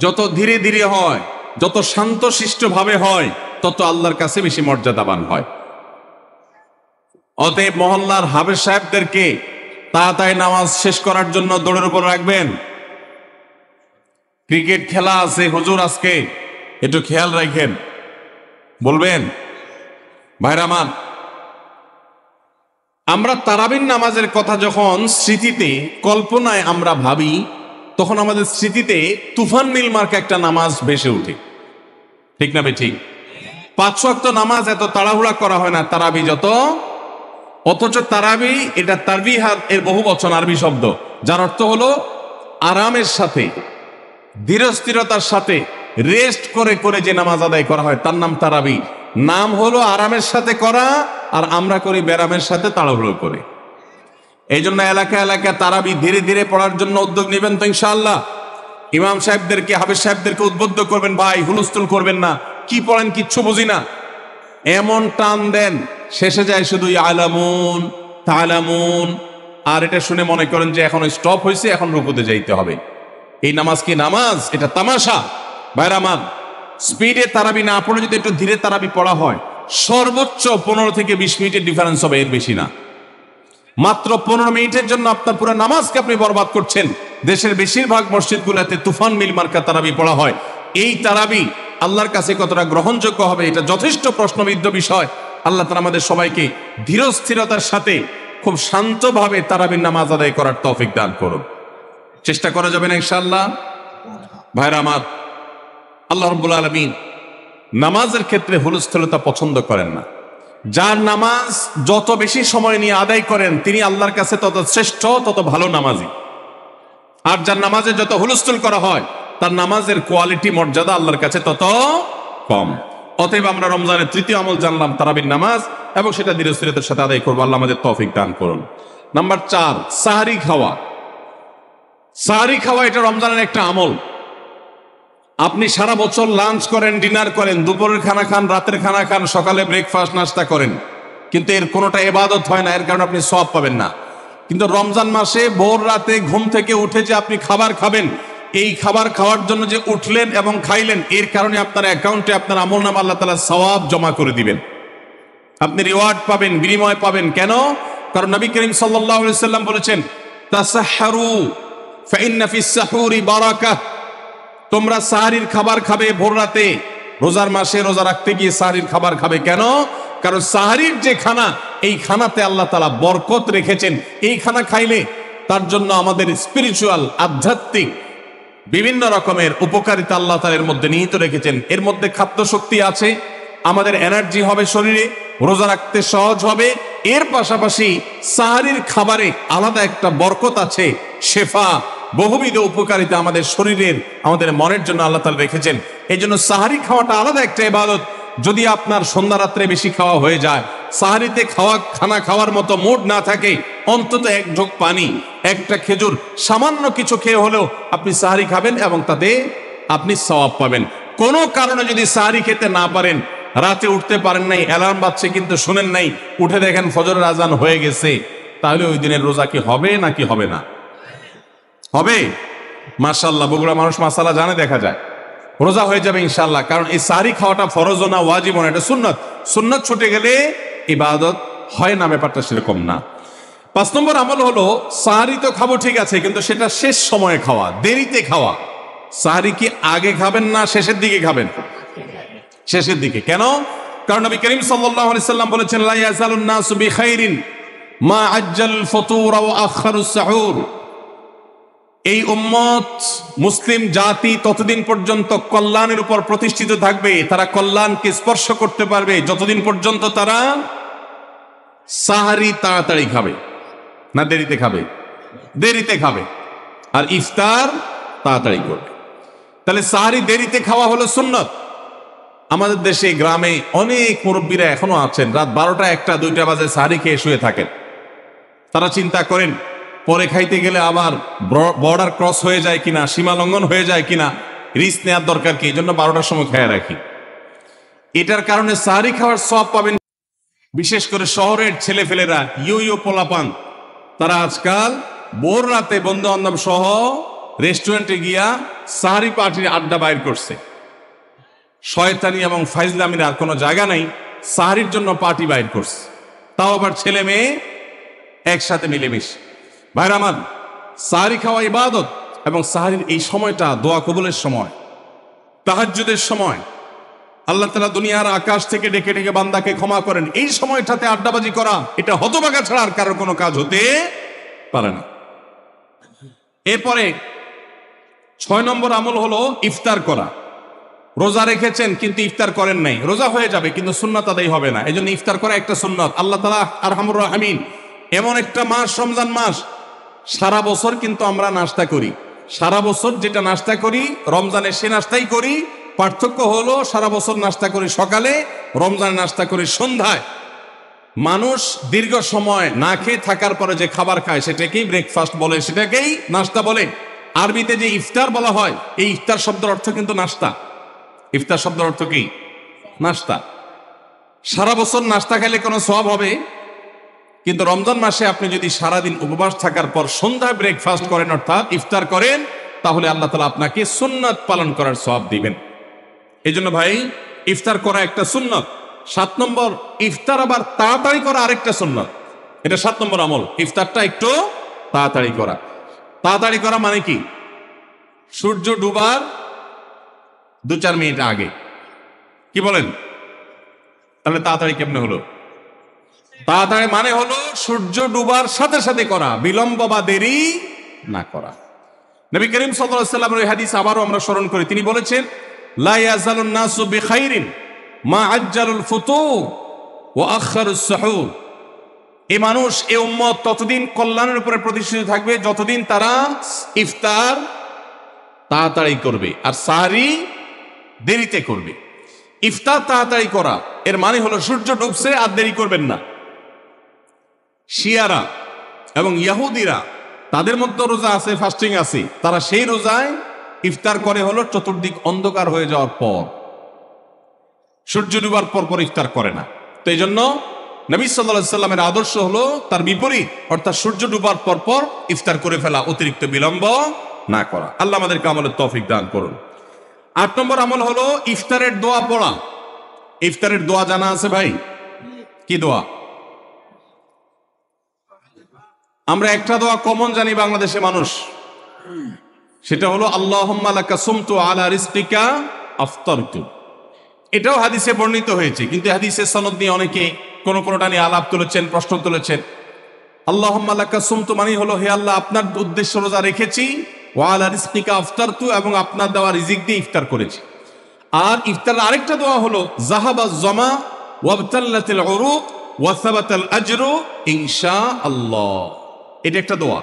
যত ধীরে ধীরে হয়, যত শান্তশিষ্ট ভাবে হয়, তত আল্লাহর কাছে বেশি মর্যাদাবান হয়। অতএব মহল্লার হাফেজ সাহেবদেরকে তাড়াতাড়ি নামাজ শেষ করার জন্য দৌড়ের উপর রাখবেন। ক্রিকেট খেলা আছে হুজুর, আজকে একটু খেয়াল রাখেন, বলবেন। ভাইরা আমার, আমরা তারাবির নামাজের কথা যখন স্মৃতিতে, কল্পনায় আমরা ভাবি, তখন আমাদের স্মৃতিতে তুফান মিল মার্কা একটা নামাজ ভেসে উঠে। ঠিক না বে ঠিক? 5 ওয়াক্ত নামাজ এত তাড়াহুড়া করা হয় না তারাবি যত। অথচ তারাবি এটা তারবিহাত এর বহু বচন আরবি শব্দ, যার অর্থ হলো আরামের সাথে, ধীরস্থিরতার সাথে, রেস্ট করে করে যে নামাজ আদায় করা হয় তার নাম তারাবি। নাম হলো আরামের সাথে করা, আর আমরা করি ব্যারামের সাথে তাড়াহুড়ো করে। এই জন্য এলাকা এলাকা তারাবি ধীরে ধীরে পড়ার জন্য উদ্যোগ নেবেন তো ইনশাআল্লাহ। ইমাম সাহেবদেরকে, হাফেজ সাহেবদেরকে উদ্বুদ্ধ করবেন, ভাই হুলস্থুল করবেন না, কি পড়েন কিচ্ছু বুঝি না, এমন টান দেন শেষে যায় শুধু ইয়ালামুন তালামুন, আর এটা শুনে মনে করেন যে এখন স্টপ হয়েছে, এখন রুকুতে যাইতে হবে। এই নামাজ কি নামাজ? এটা তামাশা। ভাইরা আমার, স্পিডে তারাবি না পড়ে যদি একটু ধীরে তারাবি পড়া হয়, সর্বোচ্চ 15 থেকে 20 মিনিটের ডিফারেন্স হবে, এর বেশি না। মাত্র 15 মিনিটের জন্য আপনার পুরো নামাজকে আপনি বরবাদ করছেন। দেশের বেশিরভাগ মসজিদগুলোতে তুফান মিল মার্কা তারাবি পড়া হয়। এই তারাবি আল্লাহর কাছে কতটা গ্রহণযোগ্য হবে, এটা যথেষ্ট প্রশ্নবিদ্ধ বিষয়। আল্লাহ তাআলা আমাদের সবাইকে ধীর স্থিরতার সাথে খুব শান্তভাবে তারাবির নামাজ আদায় করার তৌফিক দান করুন। চেষ্টা করা যাবে না ইনশাআল্লাহ? ভাইরা আমার, আল্লাহ রাব্বুল আলামিন নামাজের ক্ষেত্রে হুলস্থুলতা পছন্দ করেন না। যার নামাজ যত বেশি সময় নিয়ে আদায় করেন তিনি আল্লাহর কাছে তত শ্রেষ্ঠ, তত ভালো নামাজি। আর যার নামাজে যত হুলস্থুল করা হয় তার নামাজের কোয়ালিটি, মর্যাদা আল্লাহর কাছে তত কম। অতএব আমরা রমজানের তৃতীয় আমল জানলাম তারাবির নামাজ, এবং সেটা ধীরস্থিরতার সাথে আদায় করবো। আল্লাহ আমাদের তৌফিক দান করুন। নাম্বার 4, সাহরি খাওয়া। সাহরি খাওয়া এটা রমজানের একটা আমল। আপনি সারা বছর লাঞ্চ করেন, ডিনার করেন, দুপুরের খানা খান, রাতের খানা খান, সকালে ব্রেকফাস্ট নাস্তা করেন, কিন্তু এর কোনোটা ইবাদত হয় না, এর কারণে আপনি সওয়াব পাবেন না। কিন্তু রমজান মাসে ভোর রাতে ঘুম থেকে উঠে যে আপনি খাবার খাবেন, এই খাবার খাওয়ার জন্য যে উঠলেন এবং খাইলেন, এর কারণে আপনার অ্যাকাউন্টে আপনার আমলনামা আল্লাহ তাআলা সওয়াব জমা করে দিবেন। আপনি রিওয়ার্ড পাবেন, বিনিময় পাবেন। কেন? কারণ নবী করিম সাল্লাল্লাহু আলাইহি ওয়াসাল্লাম বলেছেন, তাসাহহারু ফাইন্না ফিস সাহুরি বারাকাহ। তোমরা সাহরির খাবার খাবে ভোর রাতে। রোজার মাসে রোজা রাখতে গিয়ে সাহরির খাবার খাবে কেন? কারণ সাহরির যে খানা, এই খানাতে আল্লাহ তাআলা বরকত রেখেছেন। এই খানা খাইলে তার জন্য আমাদের স্পিরিচুয়াল, আধ্যাত্মিক বিভিন্ন রকমের উপকারিতা আল্লাহ তাআলা এর মধ্যে নিহিত রেখেছেন। এর মধ্যে খাদ্য শক্তি আছে, আমাদের এনার্জি হবে শরীরে, রোজা রাখতে সহজ হবে। এর পাশাপাশি সাহরির খাবারে আলাদা একটা বরকত আছে, শেফা, বহুবিধ উপকারিতা আমাদের শরীরের, আমাদের মনের জন্য আল্লাহ তাআলা রেখেছেন। এই জন্য সাহরি খাওয়াটা আলাদা একটা ইবাদত। যদি আপনার সন্ধ্যা রাত্রে বেশি খাওয়া হয়ে যায়, সাহরিতে খানা খাওয়ার মতো মুড না থাকে, অন্তত এক ঢোক পানি, একটা খেজুর, সামান্য কিছু খেয়ে হলেও আপনি সাহরি খাবেন এবং তাতে আপনি সওয়াব পাবেন। কোনো কারণে যদি সাহরি খেতে না পারেন, রাতে উঠতে পারেন নাই, অ্যালার্ম বাজছে কিন্তু শুনেন নাই, উঠে দেখেন ফজরের আজান হয়ে গেছে, তাহলে ওই দিনের রোজা কি হবে নাকি হবে না? হবে। মাশাআল্লাহ, বগুড়া মানুষ মাসালা জানে, দেখা যায় রোজা হয়ে যাবে ইনশাআল্লাহ। কারণ এই সাহরি খাওয়াটা ফরজ না, ওয়াজিব না, এটা সুন্নাত। সুন্নাত ছুটে গেলে ইবাদত হয় না, ব্যাপারটা সেরকম না। 5 নম্বর আমল হলো, সাহরি তো খাবো ঠিক আছে, কিন্তু সেটা শেষ সময়ে খাওয়া, দেরিতে খাওয়া। সাহরি কি আগে খাবেন না শেষের দিকে খাবেন? শেষের দিকে। কেন? কারণ নবী করিম সাল্লাল্লাহু আলাইহি সাল্লাম বলেছেন, লা ইয়াজালুন নাসু বিখাইরিন মা আজ্জাল ফুতুর ওয়া আখারুস সাহুর। এই উম্মত, মুসলিম জাতি ততদিন পর্যন্ত কল্যাণের উপর প্রতিষ্ঠিত থাকবে, তারা কল্যাণকে স্পর্শ করতে পারবে যতদিন পর্যন্ত তারা সাহরি তাড়াতাড়ি খাবে, না দেরিতে খাবে? দেরিতে খাবে। আর ইফতার তাড়াতাড়ি করবে। তাহলে সাহরি দেরিতে খাওয়া হলো সুন্নাত। আমাদের দেশে গ্রামে অনেক মুরব্বীরা এখনো আছেন, রাত 12টা, 1টা, 2টা বাজে সাহরি খেয়ে শুয়ে থাকেন। তারা চিন্তা করেন পরে খাইতে গেলে আবার বর্ডার ক্রস হয়ে যায় কিনা, সীমা লঙ্ঘন হয়ে যায় কিনা, রিস্ক নেওয়ার দরকার কি, এই জন্য 12টার সময় খেয়ে রাখি। এটার কারণে সাহরি খাওয়ার সওয়াব পাবেন। বিশেষ করে শহরের ছেলেফেলেরা, ইউ পোলাপান, তারা আজকাল ভোর রাতে বন্ধু বান্ধব সহ রেস্টুরেন্টে গিয়া সাহরি পার্টির আড্ডা বাইর করছে। শয়তানি এবং ফাইজলামির আর কোনো জায়গা নাই, সাহরির জন্য পার্টি বাইর করছে, তাও আবার ছেলে মেয়ে একসাথে মিলেমিশে। ভাইরা আমার, সাহরি খাওয়া ইবাদত, এবং সাহরির এই সময়টা দোয়া কবুলের সময়, তাহাজ্জুদের সময়। আল্লাহ তাআলা দুনিয়ার আকাশ থেকে ডেকে ডেকে বান্দাকে ক্ষমা করেন। এই সময়টাতে আড্ডাবাজি করা, এটা হতভাগা ছাড়া আর কারোর কোনো কাজ হতে পারে না। এরপরে 6 নম্বর আমল হলো ইফতার করা। রোজা রেখেছেন কিন্তু ইফতার করেন নাই, রোজা হয়ে যাবে কিন্তু সুন্নাত আদায় হবে না। এই জন্য ইফতার করা একটা সুন্নাত। আল্লাহ তাআলা আরহামুর রাহিমিন, এমন একটা মাস রমজান মাস, সারা বছর কিন্তু আমরা নাস্তা করি, সারা বছর যেটা নাস্তা করি রমজানে সে নাস্তাই করি। পার্থক্য হলো সারা বছর নাস্তা করি সকালে, রমজানে নাস্তা করি সন্ধ্যায়। মানুষ দীর্ঘ সময় না খেয়ে থাকার পরে যে খাবার খায় সেটাকেই ব্রেকফাস্ট বলে, সেটাকেই নাস্তা বলে। আরবিতে যে ইফতার বলা হয়, এই ইফতার শব্দের অর্থ কিন্তু নাস্তা। ইফতার শব্দের অর্থ কি? নাস্তা। সারা বছর নাস্তা খেলে কোনো সওয়াব হবে, কিন্তু রমজান মাসে আপনি যদি সারাদিন উপবাস থাকার পর সন্ধ্যায় ব্রেকফাস্ট করেন, অর্থাৎ ইফতার করেন, তাহলে আল্লাহ তাআলা আপনাকে সুন্নাত পালন করার সওয়াব দিবেন। এই জন্য ভাই, ইফতার করা একটা সুন্নাত। 7 নম্বর, ইফতার আবার তাড়াতাড়ি করা আরেকটা সুন্নাত। এটা 7 নম্বর আমল, ইফতারটা একটু তাড়াতাড়ি করা। তাড়াতাড়ি করা মানে কি? সূর্য ডুবার 2-4 মিনিট আগে। কি বলেন? তাহলে তাড়াতাড়ি কেমনে হলো? তাড়াতাড়ি মানে হলো সূর্য ডুবার সাথে সাথে করা, বিলম্ব বা দেরি না করা। নবী করিম সাল্লাল্লাহু আলাইহি ওয়াসাল্লামের হাদিস আবারও আমরা স্মরণ করি। তিনি বলেছেন, লা ইয়াজালুন নাসু বিখাইরিন মা আজ্জালুল ফুতুর ওয়া আখারুস সুহুর। এই মানুষ, এই উম্মত ততদিন কল্যাণের উপরে প্রতিষ্ঠিত থাকবে যতদিন তারা ইফতার তাড়াতাড়ি করবে আর সাহরি দেরিতে করবে। ইফতার তাড়াতাড়ি করা এর মানে হলো সূর্য ডুবছে আর দেরি করবেন না। শিয়ারা এবং ইহুদিরা, তাদের মধ্যে রোজা আছে, ফাস্টিং আছে, তারা সেই রোজায় ইফতার করে হলো চতুর্দিক অন্ধকার হয়ে যাওয়ার পর, সূর্য ডুবার পর পর ইফতার করে না। তো এই জন্য নবী সাল্লাল্লাহু আলাইহি সাল্লামের আদর্শ হলো তার বিপরীত, অর্থাৎ সূর্য ডুবার পর পর ইফতার করে ফেলা, অতিরিক্ত বিলম্ব না করা। আল্লাহ আমাদেরকে আমলের তৌফিক দান করুন। 8 নম্বর আমল হলো ইফতারের দোয়া পড়া। ইফতারের দোয়া জানা আছে ভাই? কি দোয়া? আমরা একটা দোয়া কমন জানি বাংলাদেশে মানুষ, সেটা হলো আল্লাহুম্মা লাকা সুমতু আলা রিজকিকা আফতারতু। এটাও হাদিসে বর্ণিত হয়েছে, কিন্তু হাদিসের সনদ নিয়ে অনেকে কোনটা নিয়ে আলাপ তুলেছেন, প্রশ্ন তুলেছেন। আল্লাহুম্মা লাকা সুমতু মানে হলো, হে আল্লাহ, আপনার উদ্দেশ্য রোজা রেখেছি, ওয়া আলা রিজকিকা আফতারতু, এবং আপনার দেওয়া রিজিক দিয়ে ইফতার করেছি। আর ইফতারের আরেকটা দোয়া হলো যাহাবাজ জামা ওয়াবতাল্লাতিল উরুক ওয়া সাবাতাল আজরু ইনশাআল্লাহ। এটা একটা দোয়া।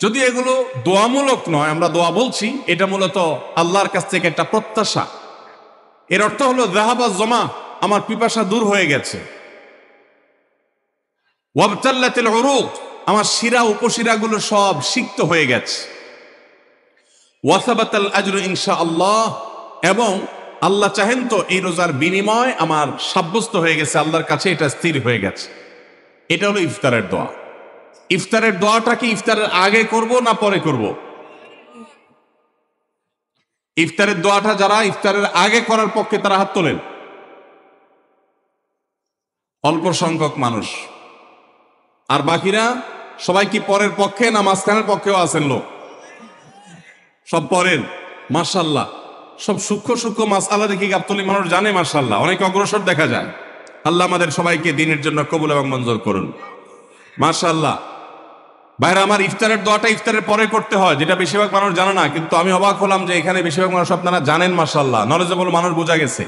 যদি এগুলো দোয়ামূলক নয়, আমরা দোয়া বলছি, এটা মূলত আল্লাহর কাছ থেকে একটা প্রত্যাশা। এর অর্থ হলো যাহাবাজ জামা, আমার পিপাসা দূর হয়ে গেছে, ওয়াবতাল্লাতিল উরুক, আমার শিরা উপশিরাগুলো সব সিক্ত হয়ে গেছে, ওয়া সাবাতাল আজরু ইনশাআল্লাহ, এবং আল্লাহ চাহেন তো এই রোজার বিনিময় আমার সাব্যস্ত হয়ে গেছে, আল্লাহর কাছে এটা স্থির হয়ে গেছে। এটা হলো ইফতারের দোয়া। ইফতারের দোয়াটা কি ইফতারের আগে করব না পরে করব? ইফতারের দোয়াটা যারা ইফতারের আগে করার পক্ষে তারা হাত তোলেন। অল্প সংখ্যক মানুষ। আর বাকিরা সবাই কি পরের পক্ষে না মাঝখানের পক্ষেও আছেন লোক? সব পরের। মাশাআল্লাহ, সব সূক্ষ্ম সূক্ষ্ম মাসআলা দেখি গাবতলী মানুষ জানে, মাশাআল্লাহ, অনেক অগ্রসর দেখা যায়। আল্লাহ আমাদের সবাইকে দ্বীনের জন্য কবুল এবং মঞ্জুর করুন। মাশাআল্লাহ। ভাইরা আমার, ইফতারের দোয়াটা ইফতারের পরে করতে হয়, যেটা বেশিরভাগ মানুষ জানে না, কিন্তু আমি অবাক হলাম যে এখানে বেশিরভাগ মানুষ আপনারা জানেন। মাশাআল্লাহ, নলেজেবল মানুষ, বোঝা গেছে।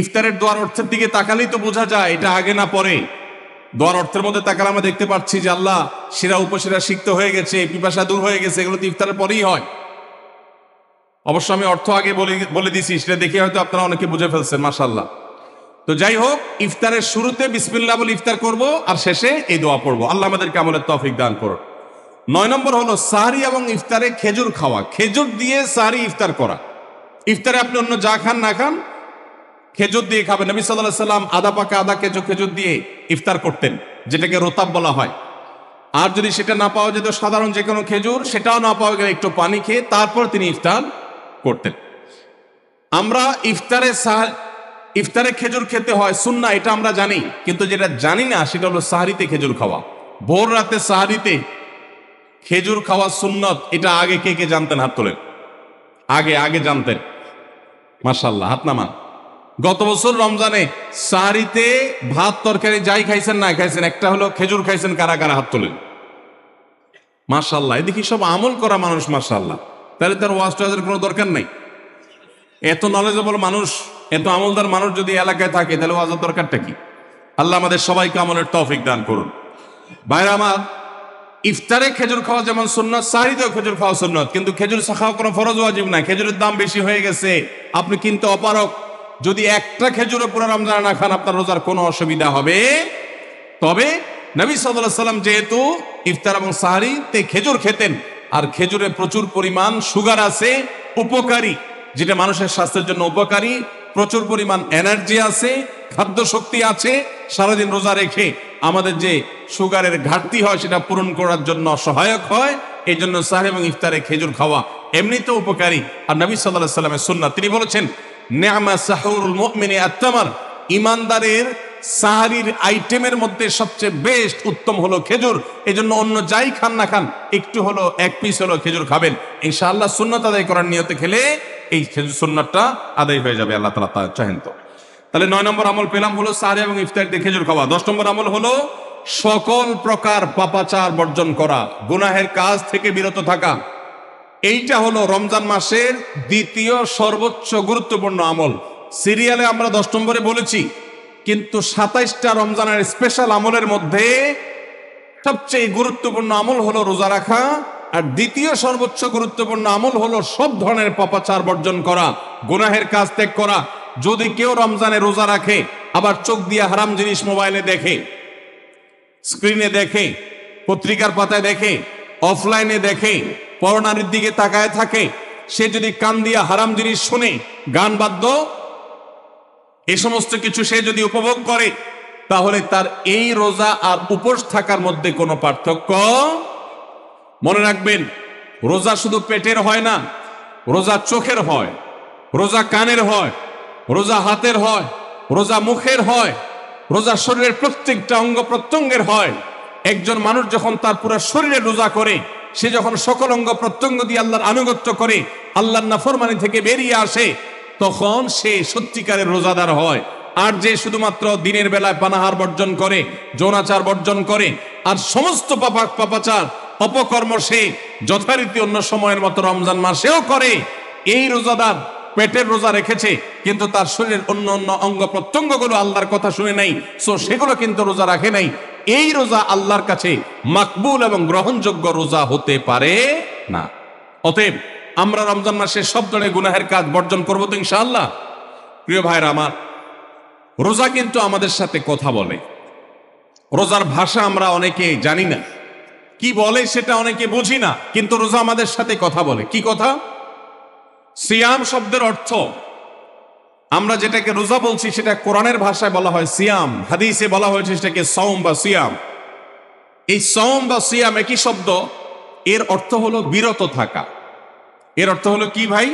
ইফতারের দোয়ার অর্থের দিকে তাকালেই তো বোঝা যায় এটা আগে না পরে। দোয়ার অর্থের মধ্যে তাকালে আমরা দেখতে পাচ্ছি যে আল্লাহ শিরা উপশিরা সিক্ত হয়ে গেছে, পিপাসা দূর হয়ে গেছে, এগুলো তো ইফতারের পরেই হয়। অবশ্য আমি অর্থ আগে বলে দিছি, সেটা দেখে হয়তো আপনারা অনেকে বুঝে ফেলছেন। মাশাআল্লাহ। তো যাই হোক, ইফতারের শুরুতে বিসমিল্লাহ বলে ইফতার করব, আর শেষে এই দোয়া পড়বো। আল্লাহ আমাদেরকে আমলের তৌফিক দান করুন। 9 নম্বর হলো সাহরি এবং ইফতারে খেজুর খাওয়া। খেজুর দিয়ে সাহরি ইফতার করা। ইফতারে আপনি অন্য যা খান না খান, খেজুর দিয়ে খাবেন। নবী সাল্লাল্লাহু আলাইহি সাল্লাম আদা পাকা আদা খেজুর দিয়ে ইফতার করতেন, যেটাকে রোতাব বলা হয়। আর যদি সেটা না পাওয়া যেত, সাধারণ যে কোনো খেজুর, সেটাও না পাওয়া গেলে একটু পানি খেয়ে তারপর তিনি ইফতার করতেন। আমরা ইফতারে খেজুর খেতে হয় সুন্নাহ, এটা আমরা জানি, কিন্তু যেটা জানি না সেটা হলো সাহরিতে খেজুর খাওয়া। ভোর রাতে সাহরিতে খেজুর খাওয়া সুন্নত। এটা আগে কে কে জানতেন? হাত তোলেন। আগে জানতেন? মাশাআল্লাহ, হাত নামান। গত বছর রমজানে সাহরিতে ভাত তরকারি যাই খাইছেন না খাইছেন, একটা হলো খেজুর খাইছেন, কারা কারা হাত তোলেন? মাশাআল্লাহ। এদিকে সব আমল করা মানুষ, মাশাআল্লাহ। তাহলে তার ওয়াজ টোয়াজের কোনো দরকার নেই। এত নলেজেবল মানুষ, এত আমলদার মানুষ যদি এলাকায় থাকে, তাহলে ওয়াজের দরকারটা কি? আল্লাহ আমাদের সবাইকে আমলের তৌফিক দান করুন। ভাইরা আমার, ইফতারে খেজুর খাওয়া যেমন সুন্নাত, সাহরিতেও খেজুর খাওয়া সুন্নাত, কিন্তু খেজুর খাওয়া কোনো ফরজ ওয়াজিব না। খেজুরের দাম বেশি হয়ে গেছে, আপনি কিনতে অপারক। যদি একটা খেজুরও পুরো রমজান না খান, আপনার রোজার কোনো অসুবিধা হবে। তবে নবী সাল্লাল্লাহু আলাইহি সাল্লাম যেহেতু ইফতার এবং সাহরিতে খেজুর খেতেন, আর খেজুরে প্রচুর পরিমাণ সুগার আছে, উপকারী, যেটা মানুষের স্বাস্থ্যের জন্য উপকারী। প্রচুর পরিমাণ এনার্জি আছে, খাদ্য শক্তি আছে। সারাদিন রোজা রেখে আমাদের যে সুগারের ঘাটতি হয় সেটা পূরণ করার জন্য সহায়ক হয়। এই জন্য সাহরি এবং ইফতারে খেজুর খাওয়া এমনিতেও উপকারী। আর নবী সাল্লাল্লাহু আলাইহি সাল্লামের সুন্নাত, তিনি বলেছেন নি'মা সাহুরুল মুমিনি আত-তামার, ইমানদারের সাহারির আইটেমের মধ্যে সবচেয়ে বেস্ট উত্তম হলো খেজুর। এই জন্য অন্য যাই খান না খান, একটু হলো, এক পিস হলো খেজুর খাবেন, ইনশাআল্লাহ সুন্নাত আদায় করার নিয়তে খেলে এই খেজুর সুন্নাতটা আদায় হয়ে যাবে, আল্লাহ তাআলা তা চাহেন তো। তাহলে 9 নম্বর আমল পেলাম হলো সাহারি এবং ইফতার দিয়ে খেজুর খাওয়া। 10 নম্বর আমল হলো সকল প্রকার পাপাচার বর্জন করা, গুনাহের কাজ থেকে বিরত থাকা। এইটা হলো রমজান মাসের দ্বিতীয় সর্বোচ্চ গুরুত্বপূর্ণ আমল। সিরিয়ালে আমরা 10 নম্বরে বলেছি, কিন্তু 27টা রমজানের স্পেশাল আমলের মধ্যে সবচেয়ে গুরুত্বপূর্ণ আমল হলো রোজা রাখা, আর দ্বিতীয় সর্বোচ্চ গুরুত্বপূর্ণ আমল হলো সব ধরনের পাপাচার বর্জন করা, গুনাহের কাজ ত্যাগ করা। যদি কেউ রমজানে রোজা রাখে আবার চোখ দিয়ে হারাম জিনিস মোবাইলে দেখে, স্ক্রিনে দেখে, পত্রিকার পাতায় দেখে, অফলাইনে দেখে, পরনারীর দিকে তাকায় থাকে, সে যদি কান দিয়া হারাম জিনিস শুনে, গান বাদ্য, এই সমস্ত কিছু সে যদি উপভোগ করে, তাহলে তার এই রোজা আর উপোস থাকার মধ্যে কোনো পার্থক্য। মনে রাখবেন, রোজা শুধু পেটের হয় না, রোজা চোখের হয়, রোজা কানের হয়, রোজা হাতের হয়, রোজা মুখের হয়, রোজা শরীরের প্রত্যেকটা অঙ্গ প্রত্যঙ্গের হয়। একজন মানুষ যখন তার পুরো শরীরে রোজা করে, সে যখন সকল অঙ্গ প্রত্যঙ্গ দিয়ে আল্লাহর আনুগত্য করে, আল্লাহর নাফরমানি থেকে বেরিয়ে আসে, তখন সে সত্যিকারের রোজাদার হয়। আর যে শুধুমাত্র দিনের বেলায় পানাহার বর্জন করে, যৌনাচার বর্জন করে, আর সমস্ত পাপাচার অপকর্ম সে যথারীতি অন্য সময়ের মতো রমজান মাসেও করে, এই রোজাদার পেটের রোজা রেখেছে কিন্তু তার শরীরের অন্য অন্য অঙ্গ প্রত্যঙ্গগুলো আল্লাহর কথা শুনে নাই, সো সেগুলো কিন্তু রোজা রাখে নাই। এই রোজা আল্লাহর কাছে মাকবুল এবং গ্রহণযোগ্য রোজা হতে পারে না। অতএব আমরা রমজান মাসে সব ধরনের গুনাহের কাজ বর্জন করবো তো ইনশাআল্লাহ। প্রিয় ভাইরা আমার, রোজা কিন্তু আমাদের সাথে কথা বলে। রোজার ভাষা আমরা অনেকে জানি না, কি বলে সেটা অনেকে বুঝি না, কিন্তু রোজা আমাদের সাথে কথা বলে। কি কথা? সিয়াম শব্দের অর্থ, আমরা যেটাকে রোজা বলছি সেটা কোরআনের ভাষায় বলা হয় সিয়াম, হাদিসে বলা হয়েছে সেটাকে সওম বা সিয়াম। এই সওম বা সিয়াম একই শব্দ, এর অর্থ হলো বিরত থাকা। এর অর্থ হলো কি ভাই?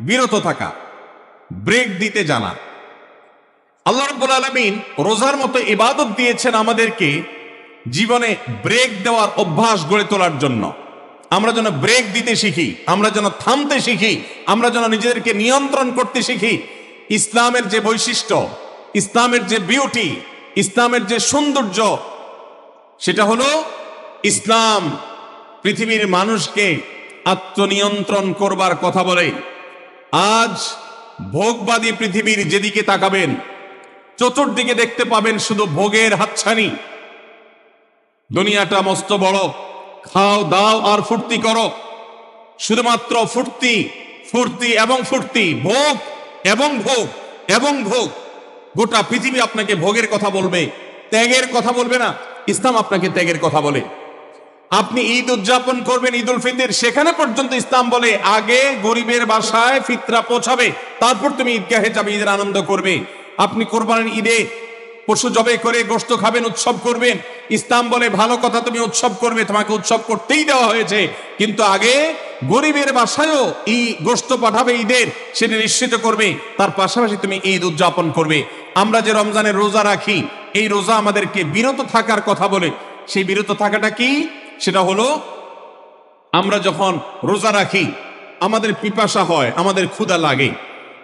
বিরত থাকা, ব্রেক দিতে জানা। আল্লাহ রাব্বুল আলামিন রোজার মতো ইবাদত দিয়েছেন আমাদেরকে জীবনে ব্রেক দেওয়ার অভ্যাস গড়ে তোলার জন্য। আমরা যেন ব্রেক দিতে শিখি, আমরা যেন থামতে শিখি, আমরা যেন নিজেদেরকে নিয়ন্ত্রণ করতে শিখি। ইসলামের যে বৈশিষ্ট্য, ইসলামের যে বিউটি, ইসলামের যে সৌন্দর্য, সেটা হলো ইসলাম পৃথিবীর মানুষকে আত্মনিয়ন্ত্রণ করবার কথা বলে। আজ ভোগবাদী পৃথিবীর যেদিকে তাকাবেন, চতুর্দিকে দেখতে পাবেন শুধু ভোগের হাতছানি। দুনিয়াটা মস্ত বড়, খাও দাও আর ফুর্তি করো, শুধুমাত্র ফুর্তি, ফুর্তি এবং ফুর্তি, ভোগ এবং ভোগ এবং ভোগ। গোটা পৃথিবী আপনাকে ভোগের কথা বলবে, ত্যাগের কথা বলবে না। ইসলাম আপনাকে ত্যাগের কথা বলে। আপনি ঈদ উদযাপন করবেন, ঈদ উল ফিতর, সেখানে পর্যন্ত ইসলাম বলে আগে গরিবের বাসায় ফিতরা পৌঁছাবে, তারপর তুমি ঈদগাহে যাবে, ঈদের আনন্দ করবে। আপনি কোরবানির ঈদে পশু জবাই করে গোশত খাবেন, উৎসব করবেন। ইসলাম বলে ভালো কথা, তুমি উৎসব করবে, তোমাকে উৎসব করতেই দেওয়া হয়েছে, কিন্তু আগে গরিবের বাসায়ও এই গোশত পাঠাবে ঈদের, সেটা নিশ্চিত করবে, তার পাশাপাশি তুমি ঈদ উদযাপন করবে। আমরা যে রমজানের রোজা রাখি, এই রোজা আমাদেরকে বিরত থাকার কথা বলে। সেই বিরত থাকাটা কি? সেটা হলো আমরা যখন রোজা রাখি আমাদের পিপাসা হয়, আমাদের ক্ষুধা লাগে,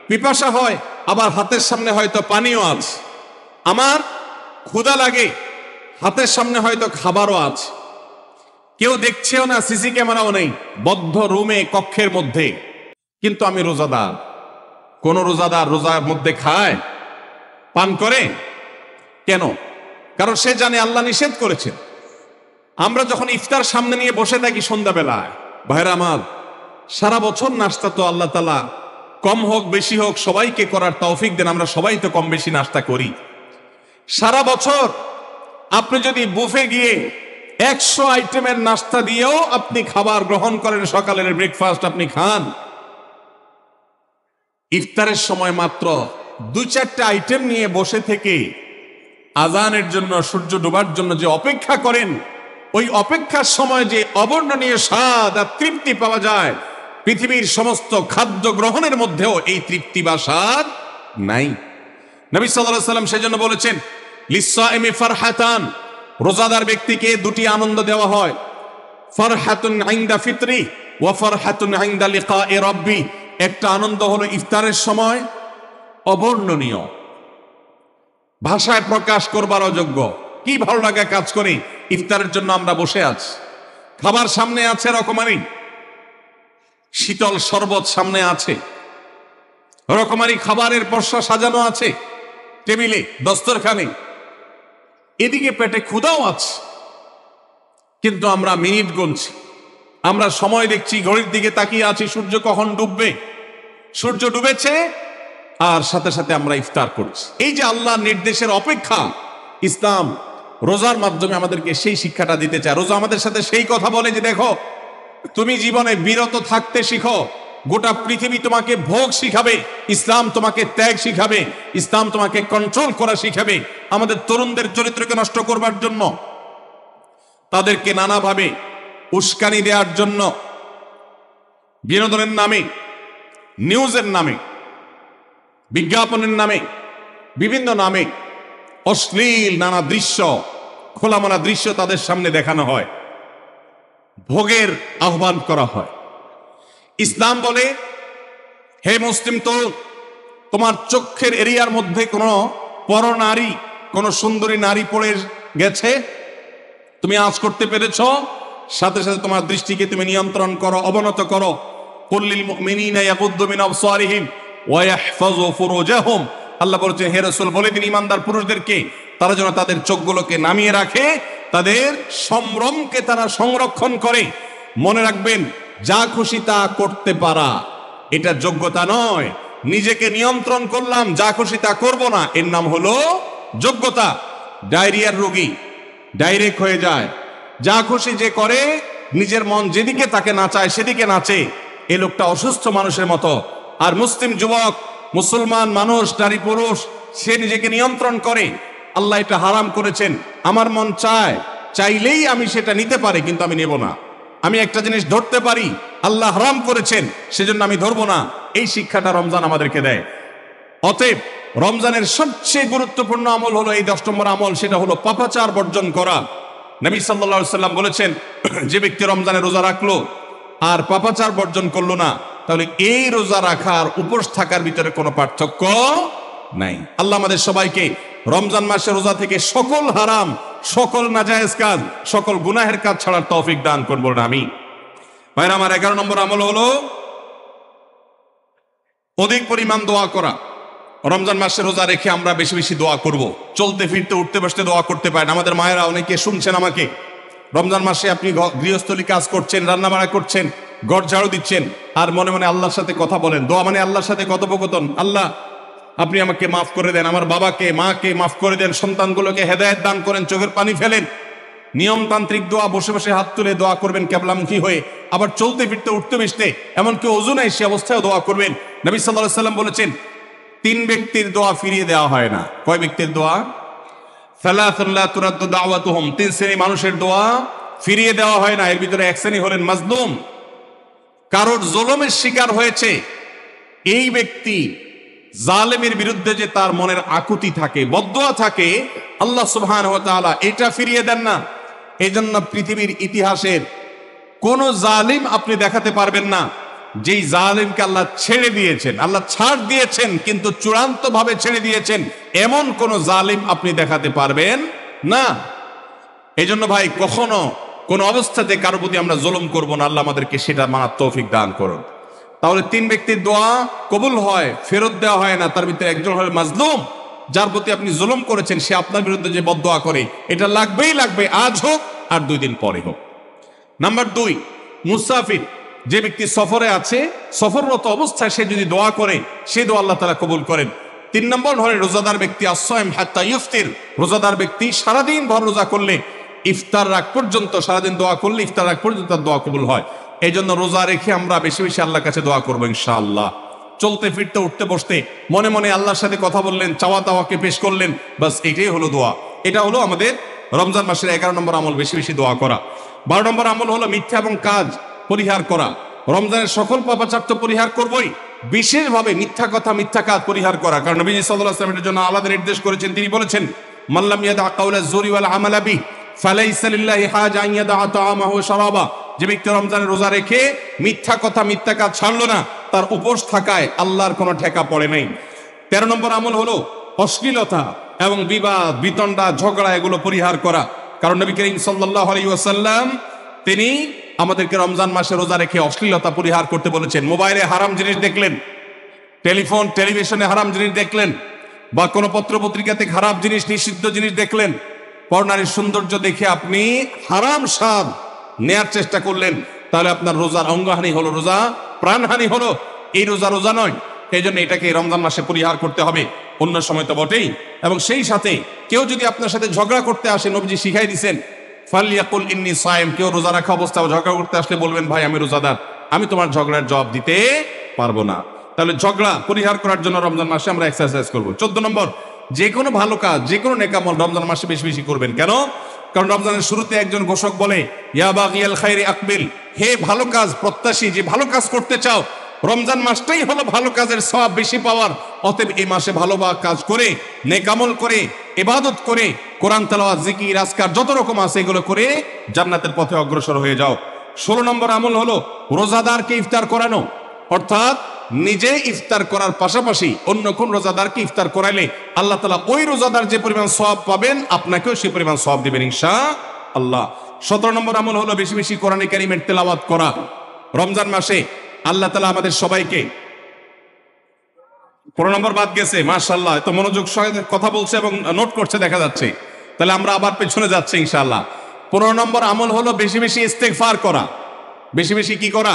পিপাসা হয়, আবার হাতের সামনে হয়তো পানিও আছে, আমার ক্ষুধা লাগে, হাতের সামনে হয়তো খাবারও আছে, কেউ দেখছেও না, সিসি ক্যামেরাও নেই, বদ্ধ রুমে কক্ষের মধ্যে, কিন্তু আমি রোজাদার। কোন রোজাদার রোজার মধ্যে খায়, পান করে? কেন? কারণ সে জানে আল্লাহ নিষেধ করেছেন। আমরা যখন ইফতার সামনে নিয়ে বসে থাকি সন্ধ্যাবেলায়, ভাইরা আমার, সারা বছর নাস্তা তো আল্লাহ তাআলা কম হোক বেশি হোক সবাইকে করার তৌফিক দেন, আমরা সবাই তো কম বেশি নাস্তা করি। সারা বছর আপনি যদি বুফে গিয়ে 100 আইটেমের নাস্তা দিয়েও আপনি খাবার গ্রহণ করেন, সকালের ব্রেকফাস্ট আপনি খান। ইফতারের সময় মাত্র 2-4টা আইটেম নিয়ে বসে থেকে আজানের জন্য, সূর্য ডোবার জন্য যে অপেক্ষা করেন, ওই অপেক্ষার সময় যে অবর্ণনীয় স্বাদ আর তৃপ্তি পাওয়া যায়, পৃথিবীর সমস্ত খাদ্য গ্রহণের মধ্যেও এই তৃপ্তি বা স্বাদ নাই। নবী সাল্লাল্লাহু আলাইহি ওয়াসাল্লাম সেজন্য বলেছেন, লিসসাইমি ফারহাতান, রোজাদার ব্যক্তিকে দুটি আনন্দ দেওয়া হয়, ফারহাতুন ইনদা ফিতরি ওয়া ফারহাতুন ইনদা লিকাই রাব্বি। একটা আনন্দ হলো ইফতারের সময়, অবর্ণনীয়, ভাষায় প্রকাশ করবার অযোগ্য। কি ভালো লাগা কাজ করে, ইফতারের জন্য আমরা বসে আছি, খাবার সামনে আছে, রকমারি শীতল শরবত সামনে আছে, রকমারি খাবারের পসরা সাজানো আছে টেবিলে, দস্তরখানে, এদিকে পেটে ক্ষুধাও আছে, কিন্তু আমরা মিনিট গুনছি, আমরা সময় দেখছি, ঘড়ির দিকে তাকিয়ে আছি, সূর্য কখন ডুববে। সূর্য ডুবেছে আর সাথে সাথে আমরা ইফতার করছি। এই যে আল্লাহর নির্দেশের অপেক্ষা, ইসলাম রোজার মাধ্যমে আমাদেরকে সেই শিক্ষাটা দিতে চায়। রোজা আমাদের সাথে সেই কথা বলে যে দেখো, তুমি জীবনে বিরত থাকতে শিখো, গোটা পৃথিবী তোমাকে ভোগ শিখাবে, ইসলাম তোমাকে ত্যাগ শিখাবে, ইসলাম তোমাকে কন্ট্রোল করা শিখাবে। আমাদের তরুণদের চরিত্রকে নষ্ট করবার জন্য, তাদেরকে নানাভাবে উস্কানি দেওয়ার জন্য, বিনোদনের নামে, নিউজের নামে, বিজ্ঞাপনের নামে, বিভিন্ন নামে অশ্লীল নানা দৃশ্য, খোলামেলা দৃশ্য তাদের সামনে দেখানো হয়, ভোগের আহ্বান করা হয়। ইসলাম বলে, হে মুসলিম তরুণ, তোমার চোখের এরিয়ার মধ্যে কোনো পরনারী, কোনো সুন্দরী নারী পড়ে গেছে, তুমি আজ করতে পেরেছ, সাথে সাথে তোমার দৃষ্টিকে তুমি নিয়ন্ত্রণ করো, অবনত করো। কুল্লিল মুমিনিনা ইয়াগুদ্দু মিন আবসারিহিম ওয়া ইয়াহফাযু ফুরুজাহুম। আল্লাহ বলেছেন, হে রাসূল বলে দিন ইমানদার পুরুষদেরকে, তারা যেন তাদের চোখগুলোকে নামিয়ে রাখে, তাদের সম্ভ্রমকে তারা সংরক্ষণ করে। মনে রাখবেন, যা খুশি তা করতে পারা এটা যোগ্যতা নয়। নিজেকে নিয়ন্ত্রণ করলাম, যা খুশি তা করব না, এর নাম হলো যোগ্যতা। ডায়রিয়ার রোগী ডাইরেক্ট হয়ে যায়, যা খুশি যে করে, নিজের মন যেদিকে তাকে নাচায় সেদিকে নাচে, এ লোকটা অসুস্থ মানুষের মতো। আর মুসলিম যুবক, মুসলমান মানুষ, নারী পুরুষ, সে নিজেকে নিয়ন্ত্রণ করে। আল্লাহ এটা হারাম করেছেন, আমার মন চায়, চাইলেই আমি সেটা নিতে পারি, কিন্তু আমি নেব না। আমি একটা জিনিস ধরতে পারি, আল্লাহ হারাম করেছেন, সেজন্য আমি ধরবো না। এই শিক্ষাটা রমজান আমাদেরকে দেয়। অতএব রমজানের সবচেয়ে গুরুত্বপূর্ণ আমল হলো এই 10 নম্বর আমল, সেটা হলো পাপাচার বর্জন করা। নবী সাল্লাল্লাহু আলাইহি সাল্লাম বলেছেন, যে ব্যক্তি রমজানে রোজা রাখলো আর পাপাচার বর্জন করলো না, তাহলে এই রোজা রাখার উপোস থাকার ভিতরে কোনো পার্থক্য নাই। আল্লাহ আমাদের সবাইকে রমজান মাসে রোজা থেকে সকল হারাম, সকল নাজায়েজ কাজ, সকল গুনাহের কাজ ছাড়ার তৌফিক দান করবো না আমি। ভাইরা আমার, 11 নম্বর আমল হলো অধিক পরিমাণ দোয়া করা। রমজান মাসে রোজা রেখে আমরা বেশি বেশি দোয়া করব। চলতে ফিরতে, উঠতে বসতে দোয়া করতে পারেন। আমাদের মায়েরা অনেকে শুনছেন আমাকে, রমজান মাসে আপনি গৃহস্থলী কাজ করছেন, রান্না বাড়া করছেন, ঘর ঝাড়ু দিচ্ছেন, আর মনে মনে আল্লাহর সাথে কথা বলেন। দোয়া মানে আল্লাহর সাথে কথোপকথন। আল্লাহ, আপনি আমাকে মাফ করে দেন, আমার বাবাকে মাকে মাফ করে দেন, সন্তানগুলোকে হেদায়েত দান করেন, চোখের পানি ফেলেন। নিয়মতান্ত্রিক দোয়া, বসে বসে হাত তুলে দোয়া করবেন কেবলামুখী হয়ে। আবার চলতে ফিরতে, উঠতে বসতে, এমনকি ওযু নাই সে অবস্থায় দোয়া করবেন। নবী সাল্লাল্লাহু আলাইহি সাল্লাম বলেছেন, 3 ব্যক্তির দোয়া ফিরিয়ে দেওয়া হয় না। কয় ব্যক্তির দোয়া? সালাতুন লা তুরাদ্দু দাওয়াতুহুম, 3 শ্রেণী মানুষের দোয়া ফিরিয়ে দেওয়া হয় না। এর ভিতরে এক শ্রেণী হলেন মাজলুম, কারোর জুলুমের শিকার হয়েছে। এই ব্যক্তি জালেমের বিরুদ্ধে যে তার মনের আকুতি থাকে, বদদোয়া থাকে, আল্লাহ সুবহানাহু ওয়া তাআলা এটা ফিরিয়ে দেন না। এই জন্য পৃথিবীর ইতিহাসের কোন জালিম আপনি দেখাতে পারবেন না যেই জালিমকে আল্লাহ ছেড়ে দিয়েছেন, আল্লাহ ছাড় দিয়েছেন কিন্তু চূড়ান্ত ভাবে ছেড়ে দিয়েছেন, এমন কোন জালিম আপনি দেখাতে পারবেন না। এই জন্য ভাই, কখনো কোন অবস্থাতে কারো প্রতি আমরা জুলুম করব না। আল্লাহ আমাদেরকে সেটা মানার তৌফিক দান করুন। তাহলে 3 ব্যক্তির দোয়া কবুল হয়, ফেরত দেওয়া হয় না। তার ভিতরে একজন হল মাজলুম, যার প্রতি আপনি জুলুম করেছেন, সে আপনার বিরুদ্ধে যে বদদোয়া করে, এটা লাগবেই লাগবে, আজ হোক আর 2 দিন পরে হোক। নাম্বার 2, মুসাফির, যে ব্যক্তি সফরে আছে, সফররত অবস্থায় সে যদি দোয়া করে, সে দোয়া আল্লাহ তাআলা কবুল করেন। 3 নম্বর হলো রোজাদার ব্যক্তি, আসসাইম হাত্তা ইফতির, রোজাদার ব্যক্তি সারাদিন ভর রোজা করলে ইফতার রাগ পর্যন্ত, সারাদিন দোয়া করলে ইফতার রাগ পর্যন্ত তার দোয়া কবুল হয়। এই জন্য রোজা রেখে আমরা বেশি বেশি আল্লাহর কাছে দোয়া করবো ইনশাআল্লাহ। চলতে ফিরতে উঠতে বসতে মনে মনে আল্লাহর সাথে কথা বললেন, চাওয়া দাওয়াকে পেশ করলেন, বাস এটাই হলো দোয়া। এটা হলো আমাদের রমজান মাসের 11 নম্বর আমল, বেশি বেশি দোয়া করা। 12 নম্বর আমল হলো মিথ্যা এবং কাজ পরিহার করা। রমজানের সকল পাপাচার তো পরিহার করবই, বিশেষভাবে মিথ্যা কথা মিথ্যা কাজ পরিহার করা। কারণ নবী সাল্লাল্লাহু আলাইহি ওয়াসাল্লাম এর জন্য আলাদা নির্দেশ করেছেন। তিনি বলেছেন, মাল্লাম ইয়াদা কাওলা যুরি ওয়াল আমালা বি ফালাইসা লিল্লাহি হাজা আন ইয়াদা তাআমাহু ওয়া শারাবা। যে ব্যক্তি রমজানের রোজা রেখে মিথ্যা কথা মিথ্যা কাজ ছাড়লো না, তার উপোস থাকায় আল্লাহর কোনো ঠেকা পড়ে নাই। 13 নম্বর আমল হলো অশ্লীলতা এবং বিবাদ বিতণ্ডা ঝগড়া এগুলো পরিহার করা। কারণ নবী করিম সাল্লাল্লাহু আলাইহি ওয়াসাল্লাম তিনি আমাদেরকে রমজান মাসে রোজা রেখে অশ্লীলতা পরিহার করতে বলেছেন। মোবাইলে হারাম জিনিস দেখলেন, টেলিভিশনে হারাম জিনিস দেখলেন, বা কোনো পত্র পত্রিকাতে খারাপ জিনিস নিষিদ্ধ জিনিস দেখলেন, পরনারীর সৌন্দর্য দেখে আপনি হারাম স্বাদ নেয়ার চেষ্টা করলেন, তাহলে আপনার রোজার অঙ্গহানি হলো, রোজা প্রাণহানি হলো। এই রোজা নয়। এই জন্য এটাকে রমজান মাসে পরিহার করতে হবে, অন্য সময় তো বটেই। এবং সেই সাথে কেউ যদি আপনার সাথে ঝগড়া করতে আসে, নবীজি শিখাই দিয়েছেন, ফালিয়াকুল ইন্নী সায়েম। কেউ রোজা রাখা অবস্থায় ঝগড়া করতে আসলে বলবেন, ভাই আমি রোজাদার, আমি তোমার ঝগড়ার জবাব দিতে পারবো না। তাহলে ঝগড়া পরিহার করার জন্য রমজান মাসে আমরা এক্সারসাইজ করবো। 14 নম্বর, যে কোনো ভালো কাজ, যে কোনো নেকামল রমজান মাসে বেশি বেশি করবেন। কেন? কারণ রমজানের শুরুতে একজন ঘোষক বলে, ইয়া বাগিয়াল খায়রি আকবিল, হে ভালো কাজ প্রত্যাশী, যে ভালো কাজ করতে চাও, রমজান মাসটাই হলো ভালো কাজের সওয়াব বেশি পাওয়ার। অতএব এই মাসে ভালো কাজ করে, নেকামল করে, ইবাদত করে, কোরআন তেলাওয়াত, জিকির, আজকার যত রকম আছে এগুলো করে জান্নাতের পথে অগ্রসর হয়ে যাও। 16 নম্বর আমল হলো রোজাদারকে ইফতার করানো। অর্থাৎ নিজে ইফতার করার পাশাপাশি অন্য কোন রোজাদারকে ইফতার করাইলে আল্লাহ তাআলা ওই রোজাদার যে পরিমাণ সওয়াব পাবেন, আপনাকেও সেই পরিমাণ সওয়াব দিবেন ইনশাআল্লাহ। 17 নম্বর আমল হলো বেশি বেশি কোরআনে কারীমের তেলাওয়াত করা। রমজান মাসে আল্লাহ তাআলা আমাদের সবাইকে, 15 নম্বর বাদ গেছে, মাশাআল্লাহ, এত মনোযোগ সহকারে কথা বলছে এবং নোট করছে দেখা যাচ্ছে। তাহলে আমরা আবার পেছনে যাচ্ছি ইনশাআল্লাহ। 15 নম্বর আমল হলো বেশি বেশি ইস্তেগফার করা। বেশি বেশি কি করা?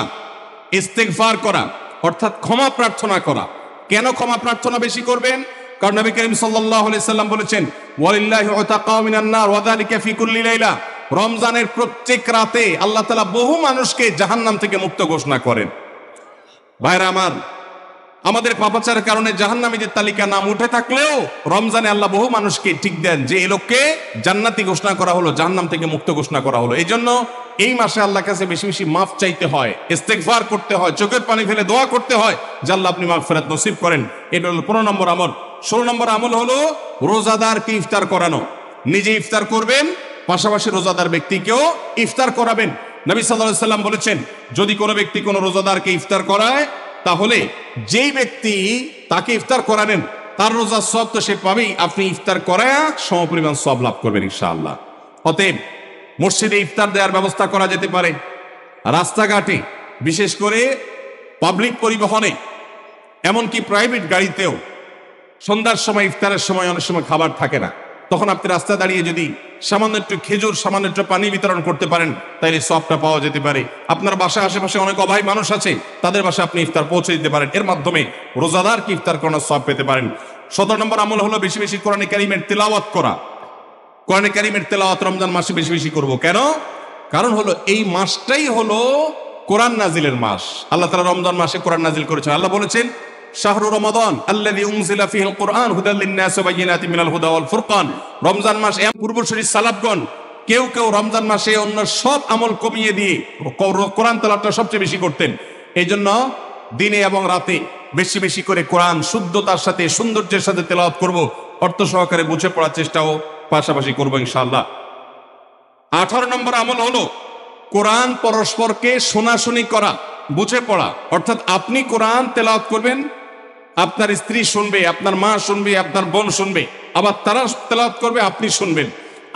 ইস্তেগফার করা, অর্থাৎ ক্ষমা প্রার্থনা করা। কেন ক্ষমা প্রার্থনা বেশি করবেন? কারণ নবী করিম সাল্লাল্লাহু আলাইহি সাল্লাম বলেছেন, ওয়ালিল্লাহি উতাকাউ মিনান নার ওয়া যালিকা ফি কুল্লি লাইলা। রমজানের প্রত্যেক রাতে আল্লাহ তাআলা বহু মানুষকে জাহান্নাম থেকে মুক্ত ঘোষণা করেন। ভাইরা আমার, আমাদের পাপাচারের কারণে জাহান্নামীদের তালিকা নাম উঠে থাকলেও রমজানে আল্লাহ বহু মানুষকে ঠিক দেন যে এই লোককে জান্নাতি ঘোষণা করা হলো, জাহান্নাম থেকে মুক্ত ঘোষণা করা হলো। এই জন্য এই মাসে আল্লাহর কাছে বেশি বেশি মাফ চাইতে হয়, ইস্তেগফার করতে হয়, চোখের পানি ফেলে দোয়া করতে হয় যে আল্লাহ আপনি মাগফিরাত নসিব করেন। এটা হলো 15 নম্বর আমল। 16 নম্বর আমল হলো রোজাদারকে ইফতার করানো। নিজে ইফতার করবেন, পাশাপাশি রোজাদার ব্যক্তিকেও ইফতার করাবেন। নবী সাল্লাল্লাহু আলাইহি সাল্লাম বলেছেন, যদি কোনো ব্যক্তি কোনো রোজাদারকে ইফতার করায়, তাহলে যেই ব্যক্তি তাকে ইফতার করাবেন তার রোজার সওয়াব তো সে পাবেই, আপনি ইফতার করায়া সমপরিমাণ সওয়াব লাভ করবেন ইনশাআল্লাহ। অতএব মসজিদে ইফতার দেওয়ার ব্যবস্থা করা যেতে পারে, রাস্তাঘাটে, বিশেষ করে পাবলিক পরিবহনে, এমনকি প্রাইভেট গাড়িতেও সন্ধ্যার সময়, ইফতারের সময় অনেক সময় খাবার থাকে না, তখন আপনি রাস্তায় দাঁড়িয়ে যদি সামান্য একটু খেজুর, সামান্য একটু পানি বিতরণ করতে পারেন, তাইলে সওয়াবটা পাওয়া যেতে পারে। আপনার বাসায় আশেপাশে অনেক অভাবী মানুষ আছে, তাদের বাসায় আপনি ইফতার পৌঁছে দিতে পারেন। এর মাধ্যমে রোজাদারকে ইফতার করার সওয়াব পেতে পারেন। 17 নম্বর আমল হলো বেশি বেশি কোরআনে কারীমের তেলাওয়াত করা। কোরআনে কারীমের তেলাওয়াত রমজান মাসে বেশি বেশি করব। কেন? কারণ হলো এই মাসটাই হলো কোরআন নাজিলের মাস। আল্লাহ তাআলা রমজান মাসে কোরআন নাজিল করেছেন। আল্লাহ বলেছেন, শাহরু রমাদান আল্লাযী উনজিলা ফীহিল কুরআন হুদাল লিন-নাস ওয়া বায়িনাতিন মিনাল হুদা ওয়াল ফুরকান। রমজান মাস, পূর্বসূরি সালাফগণ কেউ কেউ রমজান মাসে অন্য সব আমল কমিয়ে দিয়ে কোরআন তেলাওয়াতটা সবচেয়ে বেশি করতেন। এই জন্য দিনে এবং রাতে বেশি বেশি করে কোরআন শুদ্ধতার সাথে, সৌন্দর্যের সাথে তেলাওয়াত করব, অর্থ সহকারে বুঝে পড়ার চেষ্টাও পাশাপাশি করব ইনশাআল্লাহ। 18 নম্বর আমল হলো কোরআন পরস্পরকে শোনাশুনি করা, বুঝে পড়া। অর্থাৎ আপনি কোরআন তেলাওয়াত করবেন, আপনার স্ত্রী শুনবে, আপনার মা শুনবে, আপনার বোন শুনবে, আবার তারা তেলাওয়াত করবে, আপনি শুনবেন।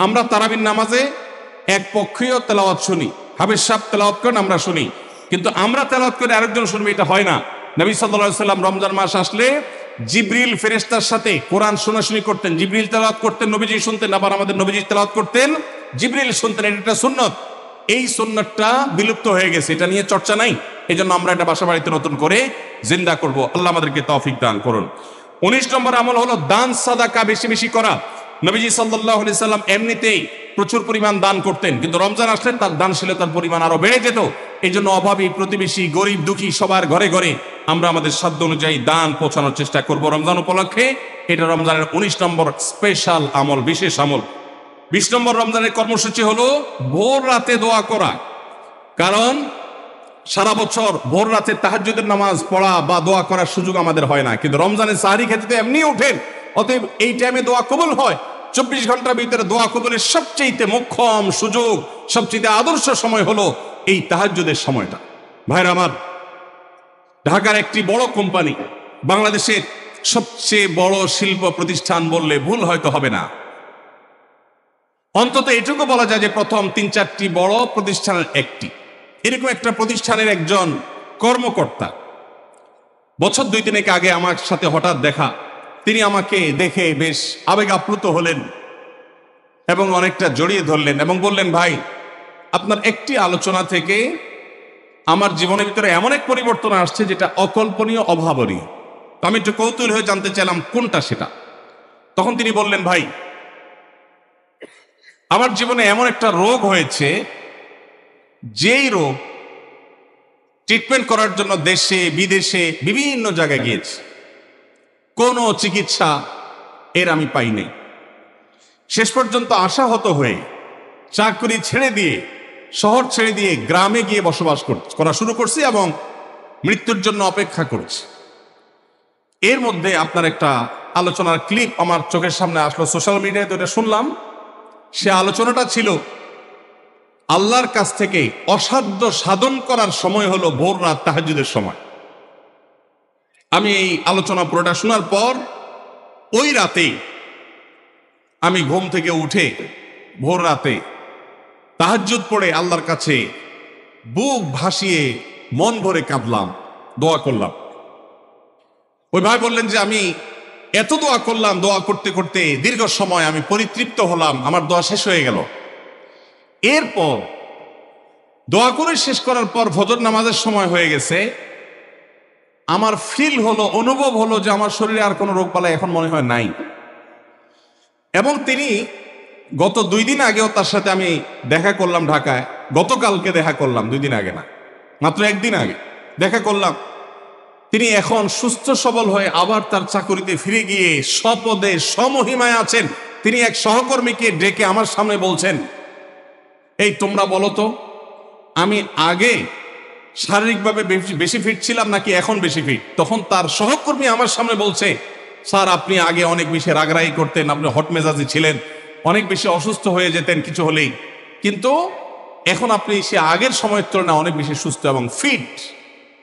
আমরা তারাবির নামাজে এক পক্ষীয় তেলাওয়াত শুনি, হাফেজ সাহেব তেলাওয়াত করেন, আমরা শুনি, কিন্তু আমরা তেলাওয়াত করে আরেকজন শুনবে, এটা হয় না। নবী সাল্লাল্লাহু আলাইহি সাল্লাম রমজান মাস আসলে জিবরিল ফেরেশতার সাথে কোরআন শোনাশুনি করতেন। জিবরিল তেলাওয়াত করতেন, নবীজি শুনতেন, আবার আমাদের নবীজি তেলাওয়াত করতেন, জিবরিল শুনতেন। এটা সুন্নত। এই সুন্নতটা বিলুপ্ত হয়ে গেছে, এটা নিয়ে চর্চা নাই। এই জন্য আমরা এটা বাসা বাড়িতে নতুন করে জিন্দা করব। আল্লাহ আমাদেরকে তৌফিক দান করুন। 19 নম্বর আমল হলো দান সাদাকা বেশি বেশি করা। নবীজি সাল্লাল্লাহু আলাইহি সাল্লাম এমনিতেই প্রচুর পরিমাণ দান করতেন, কিন্তু রমজান আসলে তার দানশীলতার পরিমাণ আরো বেড়ে যেত। এই জন্য অভাবী, প্রতিবেশী, গরিব দুঃখী সবার ঘরে ঘরে আমরা আমাদের সাধ্য অনুযায়ী দান পৌঁছানোর চেষ্টা করব রমজান উপলক্ষে। এটা রমজানের 19 নম্বর স্পেশাল আমল, বিশেষ আমল। 20 নম্বর রমজানের কর্মসূচি হলো ভোর রাতে দোয়া করা। কারণ সারা বছর ভোর রাতে তাহাজ্জুদের নামাজ পড়া বা দোয়া করার সুযোগ আমাদের হয় না, কিন্তু রমজানের সাহরি খেতে তো এমনি ওঠেন। অতএব এই টাইমে দোয়া কবুল হয়। 24 ঘন্টার ভিতরে দোয়া কবুলের সবচেয়ে মোক্ষম সুযোগ, সবচেয়ে আদর্শ সময় হলো এই তাহাজ্জুদের সময়টা। ভাইরা আমার, ঢাকার একটি বড় কোম্পানি, বাংলাদেশের সবচেয়ে বড় শিল্প প্রতিষ্ঠান বললে ভুল হয়তো হবে না, অন্তত এটুকু বলা যায় যে প্রথম 3-4টি বড় প্রতিষ্ঠানের একটি। এরকম একটা প্রতিষ্ঠানের একজন কর্মকর্তা বছর 2-3 আগে আমার সাথে হঠাৎ দেখা। তিনি আমাকে দেখে বেশ আবেগ আপ্লুত হলেন এবং অনেকটা জড়িয়ে ধরলেন এবং বললেন, ভাই, আপনার একটি আলোচনা থেকে আমার জীবনের ভিতরে এমন এক পরিবর্তন আসছে যেটা অকল্পনীয়, অভাবনীয়। আমি একটু কৌতূহল হয়ে জানতে চাইলাম কোনটা সেটা। তখন তিনি বললেন, ভাই, আমার জীবনে এমন একটা রোগ হয়েছে, যেই রোগ ট্রিটমেন্ট করার জন্য দেশে বিদেশে বিভিন্ন জায়গায় গিয়েছে, কোনো চিকিৎসা এর আমি পাইনি। শেষ পর্যন্ত আশাহত হয়ে চাকরি ছেড়ে দিয়ে, শহর ছেড়ে দিয়ে গ্রামে গিয়ে বসবাস করা শুরু করছি এবং মৃত্যুর জন্য অপেক্ষা করছি। এর মধ্যে আপনার একটা আলোচনার ক্লিপ আমার চোখের সামনে আসলো, সোশ্যাল মিডিয়ায় তো এটা শুনলাম। সে আলোচনাটা ছিল আল্লাহর কাছ থেকে অসাধ্য সাধন করার সময় হলো ভোর রাত, তাহাজ্জুদের সময়। আমি এই আলোচনা পুরোটা শোনার পর ওই রাতে আমি ঘুম থেকে উঠে ভোর রাতে তাহাজ্জুদ পড়ে আল্লাহর কাছে বুক ভাসিয়ে মন ভরে কাঁদলাম, দোয়া করলাম। ওই ভাই বললেন যে আমি এত দোয়া করলাম, দোয়া করতে করতে দীর্ঘ সময় আমি পরিতৃপ্ত হলাম, আমার দোয়া শেষ হয়ে গেল। এরপর দোয়া করে শেষ করার পর ফজর নামাজের সময় হয়ে গেছে। আমার ফিল হলো, অনুভব হলো যে আমার শরীরে আর কোনো রোগ বালাই এখন মনে হয় নাই। এবং তিনি গত 2 দিন আগেও তার সাথে আমি দেখা করলাম ঢাকায়, গতকালকে দেখা করলাম, 2 দিন আগে না, মাত্র 1 দিন আগে দেখা করলাম। তিনি এখন সুস্থ সবল হয়ে আবার তার চাকরিতে ফিরে গিয়ে স্বপদে সমহিমায় আছেন। তিনি এক সহকর্মীকে ডেকে আমার সামনে বলছেন, এই তোমরা বলো তো, আমি আগে শারীরিকভাবে বেশি ফিট ছিলাম নাকি এখন বেশি ফিট? তখন তার সহকর্মী আমার সামনে বলছে, স্যার, আপনি আগে অনেক বেশি রাগরাগি করতেন, আপনি হট মেজাজি ছিলেন, অনেক বেশি অসুস্থ হয়ে যেতেন কিছু হলেই, কিন্তু এখন আপনি সে আগের সময়ের তুলনায় অনেক বেশি সুস্থ এবং ফিট।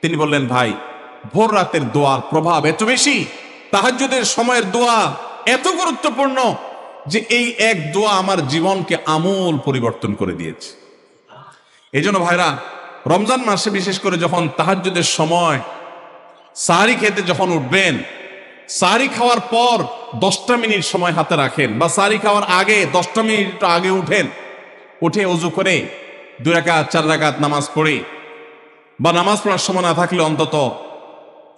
তিনি বললেন, ভাই, ভোর রাতের দোয়ার প্রভাব এত বেশি, তাহাজ্জুদের সময়ের দোয়া এত গুরুত্বপূর্ণ যে এই এক দোয়া আমার জীবনকে আমূল পরিবর্তন করে দিয়েছে। এই জন্য ভাইরা, রমজান মাসে বিশেষ করে যখন তাহাজ্জুদের সময় সাহরি খেতে যখন উঠবেন, সাহরি খাওয়ার পর 10টা মিনিট সময় হাতে রাখেন, বা সাহরি খাওয়ার আগে 10টা মিনিট আগে উঠেন, উঠে ওযু করে 2 রাকাত 4 রাকাত নামাজ পড়ে, বা নামাজ পড়ার সময় না থাকলে অন্তত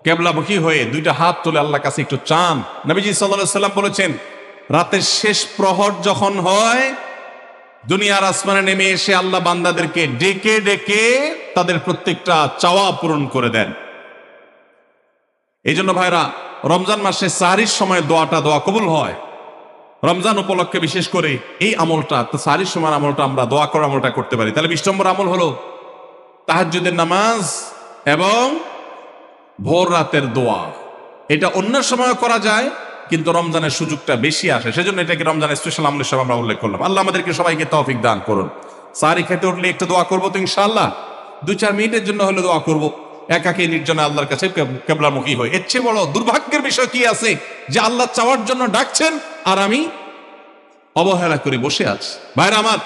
কেবলামুখী হয়ে 2টা হাত তুলে আল্লাহর কাছে একটু চান। নবীজি সাল্লাল্লাহু আলাইহি সাল্লাম বলেছেন, রাতের শেষ প্রহর যখন হয়, দুনিয়ার আসমানে নেমে এসে আল্লাহ বান্দাদেরকে ডেকে ডেকে তাদের প্রত্যেকটা চাওয়া পূরণ করে দেন। এই জন্য ভাইরা, রমজান মাসে সাহরির সময় দোয়া কবুল হয়। রমজান উপলক্ষে বিশেষ করে এই আমলটা, সাহরির সময় আমলটা, আমরা দোয়া করার আমলটা করতে পারি। তাহলে 20 নম্বর আমল হলো তাহাজ্জুদের নামাজ এবং ভোর রাতের দোয়া। এটা অন্য সময় করা যায়, কিন্তু রমজানের সুযোগটা বেশি আসে, সেজন্য এটাকে রমজানের স্পেশাল আমলের সব আমরা উল্লেখ করলাম। আল্লাহ আমাদেরকে সবাইকে তৌফিক দান করুন। সাহরি খেতে উঠলে একটু দোয়া করবো তো ইনশাআল্লাহ, 2-4 মিনিটের জন্য হলে দোয়া করবো, একাকী নির্জনে আল্লাহর কাছে কেবলামুখী হই। এর চেয়ে বড় দুর্ভাগ্যের বিষয় কি আছে যে আল্লাহ চাওয়ার জন্য ডাকছেন আর আমি অবহেলা করে বসে আছি। ভাইরা আমার,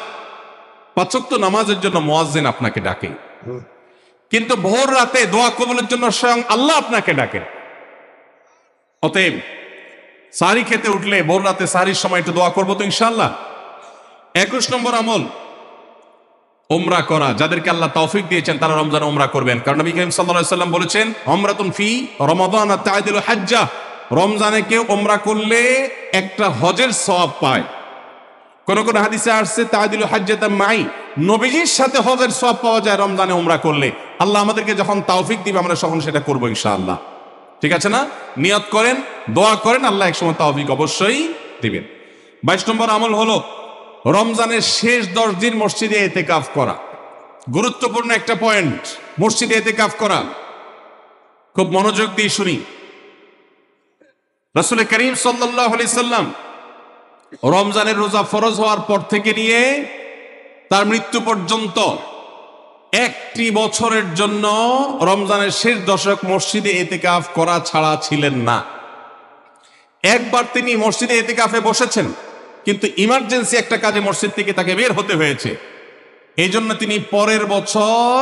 5 ওয়াক্ত নামাজের জন্য মুয়াজ্জিন আপনাকে ডাকে, কিন্তু ভোর রাতে দোয়া কবুলের জন্য স্বয়ং আল্লাহ আপনাকে ডাকে। অতএব সাহরি খেতে উঠলে ভোর রাতে সাহরির সময় একটু দোয়া করবো তো ইনশাআল্লাহ। 21 নম্বর আমল উমরা করা। যাদেরকে আল্লাহ তৌফিক দিয়েছেন তারা রমজানে উমরা করবেন, কারণ নবী করিম সাল্লাল্লাহু আলাইহি ওয়াসাল্লাম বলেছেন, উমরাতুন ফি রমাদান তা'দিলু হাজ্জা। রমজানে কেউ উমরা করলে একটা হজের সওয়াব পায়। কোন কোন হাদিসে আসছে তাআদিলু হাজ্জাতাম মাই, নবীজির সাথে হজের সওয়াব পাওয়া যায় রমজানে উমরা করলে। আল্লাহ আমাদেরকে যখন তৌফিক দিবে আমরা তখন সেটা করব ইনশাআল্লাহ। ঠিক আছে না? নিয়ত করেন, দোয়া করেন, আল্লাহ একসময় তৌফিক অবশ্যই দিবেন। 22 নম্বর আমল হলো রমজানের শেষ 10 দিন মসজিদে ইতিকাফ করা। গুরুত্বপূর্ণ একটা পয়েন্ট, মসজিদে ইতিকাফ করা। খুব মনোযোগ দিয়ে শুনি। রাসূল করিম সাল্লাল্লাহু আলাইহি সাল্লাম রমজানের রোজা ফরজ হওয়ার পর থেকে নিয়ে তার মৃত্যু পর্যন্ত একটি বছরের জন্য রমজানের শেষ দশক মসজিদে ইতিকাফ করা ছাড়া ছিলেন না। একবার তিনি মসজিদে ইতিকাফে বসেছেন, কিন্তু ইমার্জেন্সি একটা কাজে মসজিদ থেকে তাকে বের হতে হয়েছে। এই জন্য তিনি পরের বছর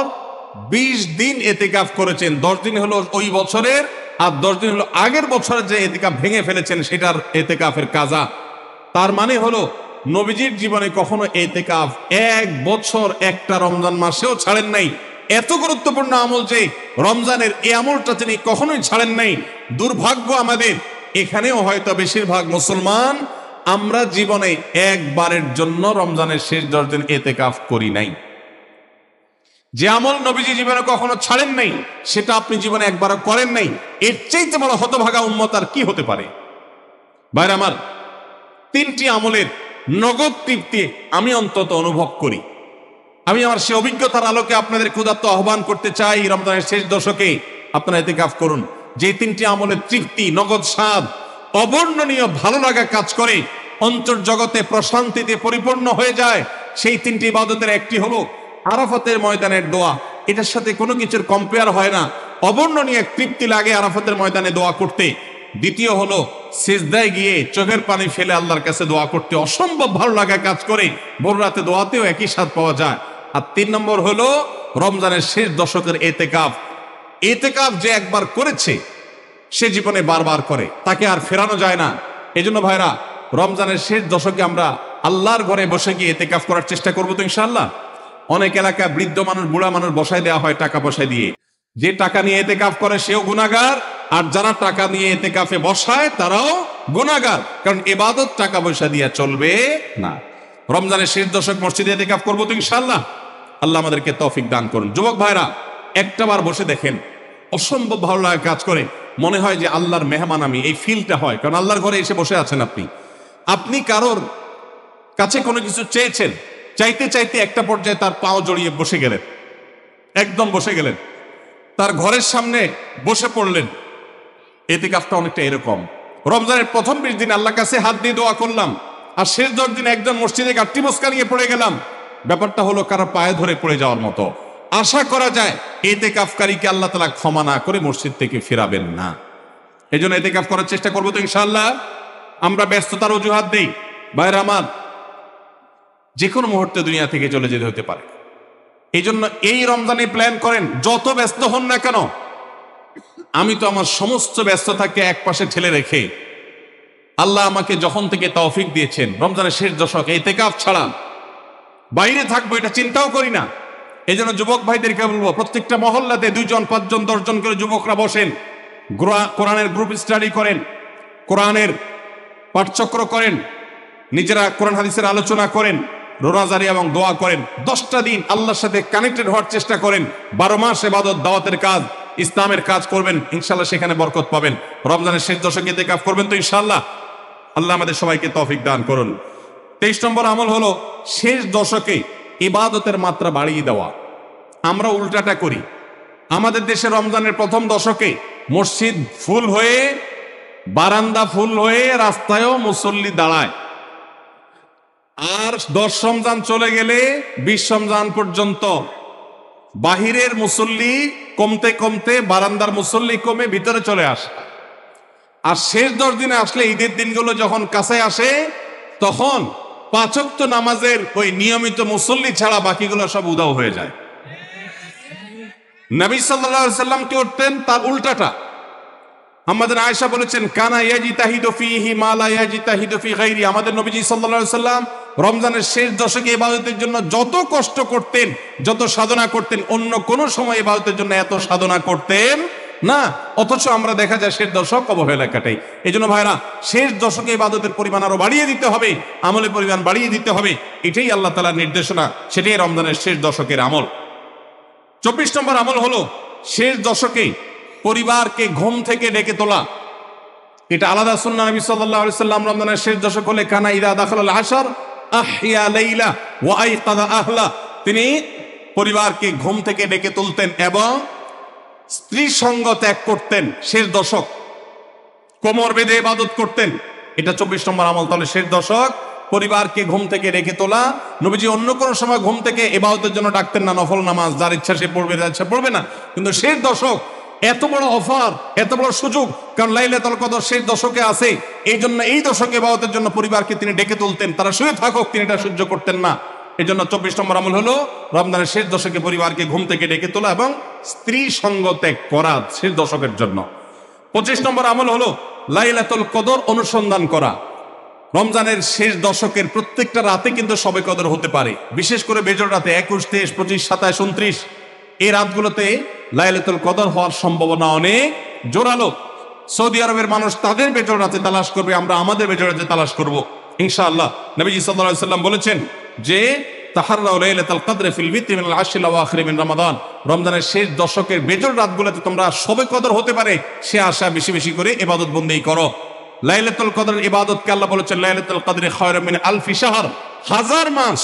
20 দিন ইতিকাফ করেছেন। 10 দিন হলো ওই বছরের, আর 10 দিন হলো আগের বছরের যে ইতিকাফ ভেঙে ফেলেছেন সেটার ইতিকাফের কাজা। তার মানে হলো নবীজির জীবনে কখনো ইতিকাফ 1 বছর একটা রমজান মাসেও ছাড়েন নাই। এত গুরুত্বপূর্ণ আমল যে রমজানের এই আমলটা তিনি কখনোই ছাড়েন নাই। দুর্ভাগ্য আমাদের, এখানেও হয়তো বেশিরভাগ মুসলমান আমরা জীবনে একবারের জন্য রমজানের শেষ 10 দিন ইতিকাফ করি নাই। যে আমল নবীজি জীবনে কখনো ছাড়েন নাই সেটা আপনি জীবনে একবারও করেন নাই। এর চাইতে বড় হতভাগা উম্মত আর কি হতে পারে? ভাইরা আমার, 3টি আমলের নগদ তৃপ্তি আমি অন্তত অনুভব করি। আমি আমার সে অভিজ্ঞতার আলোকে আপনাদের ক্ষুধার্ত আহ্বান করতে চাই, রমজানের শেষ দশকে আপনারা ইতিকাফ করুন। যে 3টি আমলের তৃপ্তি, নগদ স্বাদ, অবর্ণনীয় ভালো লাগা কাজ করে, অন্তর্জগতে প্রশান্তিতে পরিপূর্ণ হয়ে যায়, সেই 3টি ইবাদতের একটি হলো আরাফাতের ময়দানের দোয়া। এটার সাথে কোনো কিছুর কম্পেয়ার হয় না। অবর্ণনীয় এক তৃপ্তি লাগে আরাফাতের ময়দানে দোয়া করতে। দ্বিতীয় হলো সিজদায় গিয়ে চোখের পানি ফেলে আল্লাহর কাছে দোয়া করতে অসম্ভব ভালো লাগা কাজ করে। ভোর রাতে দোয়াতেও একই স্বাদ পাওয়া যায়। আর 3 নম্বর হলো রমজানের শেষ দশকের ইতিকাফ। ইতিকাফ যে একবার করেছে সে জীবনে বারবার করে, তাকে আর ফেরানো যায় না। এজন্য ভাইরা, রমজানের শেষ দশকে আমরা আল্লাহর ঘরে বসে গিয়ে ইতিকাফ করার চেষ্টা করবো তো ইনশাআল্লাহ। অনেক এলাকা বৃদ্ধ মানুষ, বুড়া মানুষ বসায় দেওয়া হয় টাকা পয়সা দিয়ে। যে টাকা নিয়ে ইতিকাফ করে সেও গুনাহগার, আর যারা টাকা নিয়ে ইতিকাফে বসায় তারাও গুনাহগার। কারণ ইবাদত টাকা পয়সা দিয়ে চলবে না। রমজানের শেষ দশক মসজিদে ইতিকাফ করবো তো ইনশাআল্লাহ। আল্লাহ আমাদেরকে তৌফিক দান করুন। যুবক ভাইরা, একটাবার বসে দেখেন, অসম্ভব ভালো লাগা কাজ করে। মনে হয় যে আল্লাহর মেহমান আমি, এই ফিলটা হয়। কারণ আল্লাহর ঘরে এসে বসে আছেন আপনি কারোর কাছে কোনো কিছু চেয়েছেন, চাইতে চাইতে একটা পর্যায়ে তার পাও জড়িয়ে বসে গেলেন, একদম বসে গেলেন, তার ঘরের সামনে বসে পড়লেন। ইতিকাফটা অনেকটা এরকম। রমজানের প্রথম 20 দিন আল্লাহর কাছে হাত দিয়ে দোয়া করলাম, আর শেষ 10 দিন একজন মসজিদে গাঁটটি মস্কা নিয়ে পড়ে গেলাম। ব্যাপারটা হলো কারো পায়ে ধরে পড়ে যাওয়ার মতো। আশা করা যায় ইতিকাফকারীকে আল্লাহ তাআলা ক্ষমা না করে মসজিদ থেকে ফেরাবেন না। এই জন্য ইতিকাফ করার চেষ্টা করবো তো ইনশাআল্লাহ। আমরা ব্যস্ততার অজুহাত দেই। ভাইরা আমার, যে কোনো মুহূর্তে দুনিয়া থেকে চলে যেতে হতে পারে। এই জন্য এই রমজানে প্ল্যান করেন, যত ব্যস্ত হন না কেন। আমি তো আমার সমস্ত ব্যস্ততাকে এক পাশে ঠেলে রেখে আল্লাহ আমাকে যখন থেকে তৌফিক দিয়েছেন রমজানের শেষ দশক ইতিকাফ ছাড়া বাইরে থাকবো এটা চিন্তাও করি না। এই জন্য যুবক ভাইদেরকে বলবো, প্রত্যেকটা মহল্লাতে 2 জন 5 জন 10 জন করে যুবকরা বসেন, কোরআনের গ্রুপ স্টাডি করেন, কোরআনের পাঠচক্র করেন, নিজেরা কোরআন হাদিসের আলোচনা করেন, রোজাদারি এবং দোয়া করেন। 10টা দিন আল্লাহর সাথে কানেক্টেড হওয়ার চেষ্টা করেন। 12 মাস ইবাদত, দাওয়াতের কাজ, ইসলামের কাজ করবেন, ইনশাআল্লাহ সেখানে বরকত পাবেন। রমজানের শেষ দশকে ইতিকাফ করবেন তো ইনশাআল্লাহ। আল্লাহ আমাদের সবাইকে তৌফিক দান করুন। 23 নম্বর আমল হলো শেষ দশকে ইবাদতের মাত্রা বাড়িয়ে দেওয়া। আমরা উল্টাটা করি। আমাদের দেশে রমজানের প্রথম দশকে মসজিদ ফুল হয়ে, বারান্দা ফুল হয়ে, রাস্তায়ও মুসল্লি দাঁড়ায়। আর 10 রমজান চলে গেলে 20 রমজান পর্যন্ত বাহিরের মুসল্লি কমতে কমতে বারান্দার মুসল্লি কমে ভিতরে চলে আসে। আর শেষ 10 দিনে আসলে, ঈদের দিনগুলো যখন কাছে আসে, তখন 5 ওয়াক্ত নামাজের ওই নিয়মিত মুসল্লি ছাড়া বাকিগুলো সব উধাও হয়ে যায়। নবী সাল্লাল্লাহু আলাইহি সাল্লাম কি করতেন? তার উল্টাটা। আমাদের আয়েশা বলেছেন, কানা ইয়াজিতাহিদু ফীহি মা লা ইয়াজিতাহিদু ফী গায়রি। আমাদের নবীজি সাল্লাল্লাহু আলাইহি সাল্লাম রমজানের শেষ দশকে ইবাদতের জন্য যত কষ্ট করতেন, যত সাধনা করতেন, অন্য কোন সময় ইবাদতের জন্য এত সাধনা করতেন না, অথচ আমরা দেখা যায় শেষ দশক অবহেলা কাটাই। এই জন্য ভাইরা, শেষ দশকে ইবাদতের পরিমাণ আরো বাড়িয়ে দিতে হবে, আমলের পরিমাণ বাড়িয়ে দিতে হবে। এটাই আল্লাহ তাআলার নির্দেশনা, সেটাই রমজানের শেষ দশকের আমল। 24 নম্বর আমল হলো শেষ দশকে পরিবারকে ঘুম থেকে ডেকে তোলা। এটা আলাদা সুন্নাহ। নবী সাল্লাল্লাহু আলাইহি সাল্লাম রমজানের শেষ দশক হলে কানা ইদা দাখালাল আশর আহইয়া লাইলা ওয়া আইকাযা আহলা, তিনি পরিবারকে ঘুম থেকে ডেকে তুলতেন এবং স্ত্রী সঙ্গ ত্যাগ করতেন। শেষ দশক কোমর বেঁধে ইবাদত করতেন। এটা 24 নম্বর আমল। তাহলে শেষ দশক পরিবারকে ঘুম থেকে রেখে তোলা। নবীজি অন্য কোনো সময় ঘুম থেকে ইবাদতের জন্য ডাকতেন না, নফল নামাজ যার ইচ্ছা সে পড়বে, যার ইচ্ছা পড়বে না। কিন্তু শেষ দশক এত বড় অফার, এত বড় সুযোগ, কারণ লাইলাতুল কদর শেষ দশকে আছে। এই জন্য এই দশকে ইবাদতের জন্য পরিবারকে তিনি ডেকে তুলতেন। তারা শুয়ে থাকুক, তিনি এটা সহ্য করতেন না। এই জন্য 24 নম্বর আমল হলো রমজানের শেষ দশকে পরিবারকে ঘুম থেকে ডেকে তোলা এবং স্ত্রী সঙ্গ ত্যাগ করা শেষ দশকের জন্য। 25 নম্বর আমল হলো লাইলাতুল কদর অনুসন্ধান করা। রমজানের শেষ দশকের প্রত্যেকটা রাতে কিন্তু শবে কদর হতে পারে, বিশেষ করে বেজর রাতে 21, 23, 25, 27, 29 এই রাতগুলোতে লাইলাতুল কদর হওয়ার সম্ভাবনা অনেক জোরালো। সৌদি আরবের মানুষ তাদের বেজর রাতে তালাশ করবে, আমরা আমাদের বেজর রাতে তালাশ করব ইনশাআল্লাহ। নবীজি সাল্লাল্লাহু আলাইহি সাল্লাম বলেছেন যে তাহাররাউ লাইলাতুল কদর ফিল বিত্রি মিনাল আশরিল আওয়াখির মিন রমাদান, রমজানের শেষ দশকের বেজর রাতগুলোতে তোমরা শবে কদর হতে পারে সে আশা বেশি বেশি করে ইবাদত বন্দেগী করো। লাইলাতুল কদরের ইবাদতকে আল্লাহ বলেছেন লাইলাতুল কদরি খায়রুম মিন আলফি শাহর, 1000 মাস,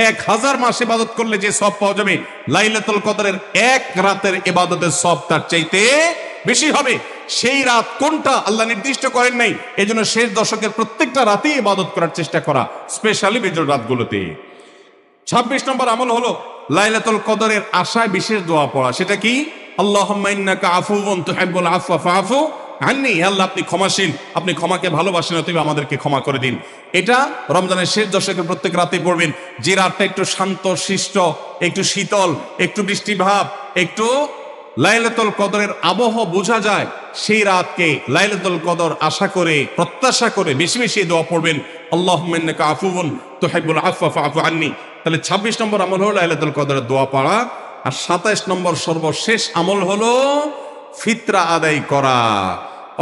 1000 মাস ইবাদত করলে যে সওয়াব পাওয়া যাবে, লাইলাতুল কদরের এক রাতের ইবাদতের সওয়াব তার চাইতে বেশি হবে। সেই রাত কোনটা আল্লাহ নির্দিষ্ট করেন নাই, এজন্য শেষ দশকের প্রত্যেকটা রাতেই ইবাদত করার চেষ্টা করা, স্পেশালি বেজর রাতগুলোতে। 26 নম্বর আমল হলো লাইলাতুল কদরের আশায় বিশেষ দোয়া পড়া। সেটা কি? আল্লাহুম্মা ইন্নাকা আফুউন তুহিব্বুল আফওয়া ফাআফু আন্নি, আল্লাহ আপনি ক্ষমাশীল, আপনি ক্ষমাকে ভালোবাসেন, অতএব আমাদেরকে ক্ষমা করে দিন। এটা রমজানের শেষ দশকের প্রত্যেক রাতে পড়বেন। যে রাতটা একটু শান্ত শিষ্ট, একটু শীতল, একটু বৃষ্টিভাব, একটু লাইলাতুল কদরের আবহ বোঝা যায়, সেই রাতকে লাইলাতুল কদর আশা করে প্রত্যাশা করে বেশি বেশি দোয়া পড়বেন, আল্লাহুম্মা ইন্নাকা আফুউন তুহিব্বুল আফওয়া ফাআফু আন্নি। তাহলে 26 নম্বর আমল হলো লাইলাতুল কদরের দোয়া পড়া। আর 27 নম্বর সর্বশেষ আমল হলো ফিতরা আদায় করা।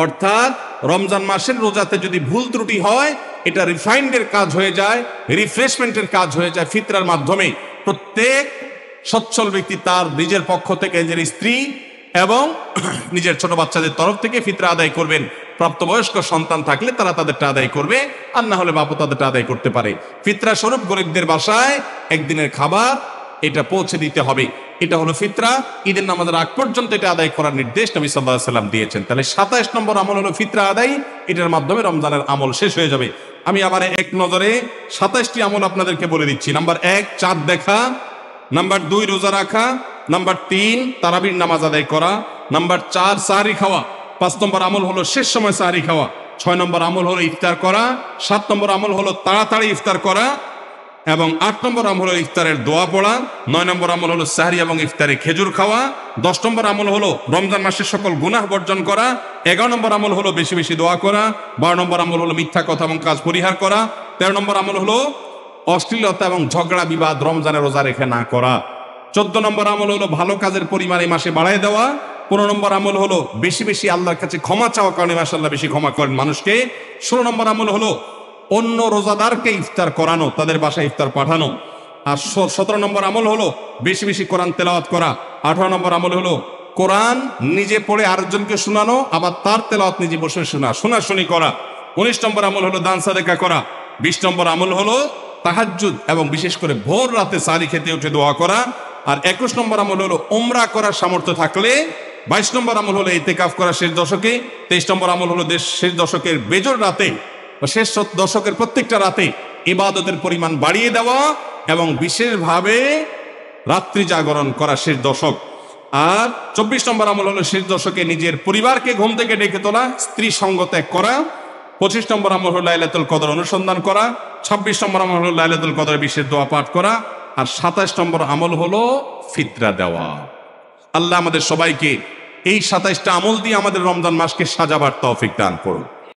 অর্থাৎ রমজান মাসের রোজাতে যদি ভুল ত্রুটি হয়, এটা রিফাইন্ডের কাজ হয়ে যায়, রিফ্রেশমেন্টের কাজ হয়ে যায় ফিতরার মাধ্যমে। প্রত্যেক সচ্ছল ব্যক্তি তার নিজের পক্ষ থেকে, নিজের স্ত্রী এবং নিজের ছোট বাচ্চাদের তরফ থেকে ফিতরা আদায় করবেন। প্রাপ্তবয়স্ক সন্তান থাকলে তারা তাদেরটা আদায় করবে, আর না হলে বাপও তাদেরটা আদায় করতে পারে। ফিতরা স্বরূপ গরিবদের বাসায় একদিনের খাবার এটা পৌঁছে দিতে হবে। এটা হলো ফিতরা। ঈদের নামাজের আগ পর্যন্ত এটা আদায় করার নির্দেশ নবী সাল্লাল্লাহু আলাইহি সাল্লাম দিয়েছেন। তাহলে 27 নম্বর আমল হলো ফিতরা আদায়। এটার মাধ্যমে রমজানের আমল শেষ হয়ে যাবে। আমি আবার এক নজরে 27টি আমল আপনাদেরকে বলে দিচ্ছি। নাম্বার 1 চাঁদ দেখা, নাম্বার 2 রোজা রাখা, নাম্বার 3 তারাবির নামাজ আদায় করা, নাম্বার 4 সাহরি খাওয়া, 5 নম্বর আমল হলো শেষ সময় সাহরি খাওয়া, 6 নম্বর আমল হলো ইফতার করা, 7 নম্বর আমল হলো তাড়াতাড়ি ইফতার করা এবং 8 নম্বর আমল হলো ইফতারের দোয়া পড়া, 9 নম্বর আমল হলো সাহরি এবং ইফতারে খেজুর খাওয়া, 10 নম্বর আমল হলো রমজান মাসের সকল গুনাহ বর্জন করা, 11 নম্বর আমল হলো বেশি বেশি দোয়া করা, 12 নম্বর আমল হলো মিথ্যা কথা এবং কাজ পরিহার করা, 13 নম্বর আমল হলো অশ্লীলতা এবং ঝগড়া বিবাদ রমজানের রোজা রেখে না করা, 14 নম্বর আমল হলো ভালো কাজের পরিমাণ এই মাসে বাড়ায় দেওয়া, 15 নম্বর আমল হলো বেশি বেশি আল্লাহর কাছে ক্ষমা চাওয়া, কারণে মাশাআল্লাহ বেশি ক্ষমা করেন মানুষকে, 16 নম্বর আমল হলো অন্য রোজাদারকে ইফতার করানো, তাদের বাসায় ইফতার পাঠানো, আর 17 নম্বর আমল হলো বেশি বেশি কোরআন তেলাওয়াত করা, 18 নম্বর আমল হলো কোরআন নিজে পড়ে আরেকজনকে শোনানো, আবার তার তেলাওয়াত নিজে বসে শোনাশুনি করা, 19 নম্বর আমল হলো দান সাদেকা করা, 20 নম্বর আমল হলো তাহাজ্জুদ এবং বিশেষ করে ভোর রাতে সারি খেতে উঠে দোয়া করা, আর 21 নম্বর আমল হলো উমরা করার সামর্থ্য থাকলে, 22 নম্বর আমল হলো ইতিকাফ করা শেষ দশকে, 23 নম্বর আমল হলো শেষ দশকের বেজর রাতে, শেষ দশকের প্রত্যেকটা রাতে ইবাদতের পরিমাণ বাড়িয়ে দেওয়া এবং বিশেষভাবে রাত্রি জাগরণ করা শেষ দশক। আর 24 নম্বর আমল হলো শেষ দশকে নিজের পরিবারকে ঘুম থেকে ডেকে তোলা, স্ত্রী সঙ্গ ত্যাগ করা, 25 নম্বর আমল হলো লাইলাতুল কদর অনুসন্ধান করা, 26 নম্বর আমল হলো লাইলাতুল কদরের বিশেষ দোয়া পাঠ করা, আর 27 নম্বর আমল হলো ফিতরা দেওয়া। আল্লাহ আমাদের সবাইকে এই 27টা আমল দিয়ে আমাদের রমজান মাসকে সাজাবার তৌফিক দান করুন।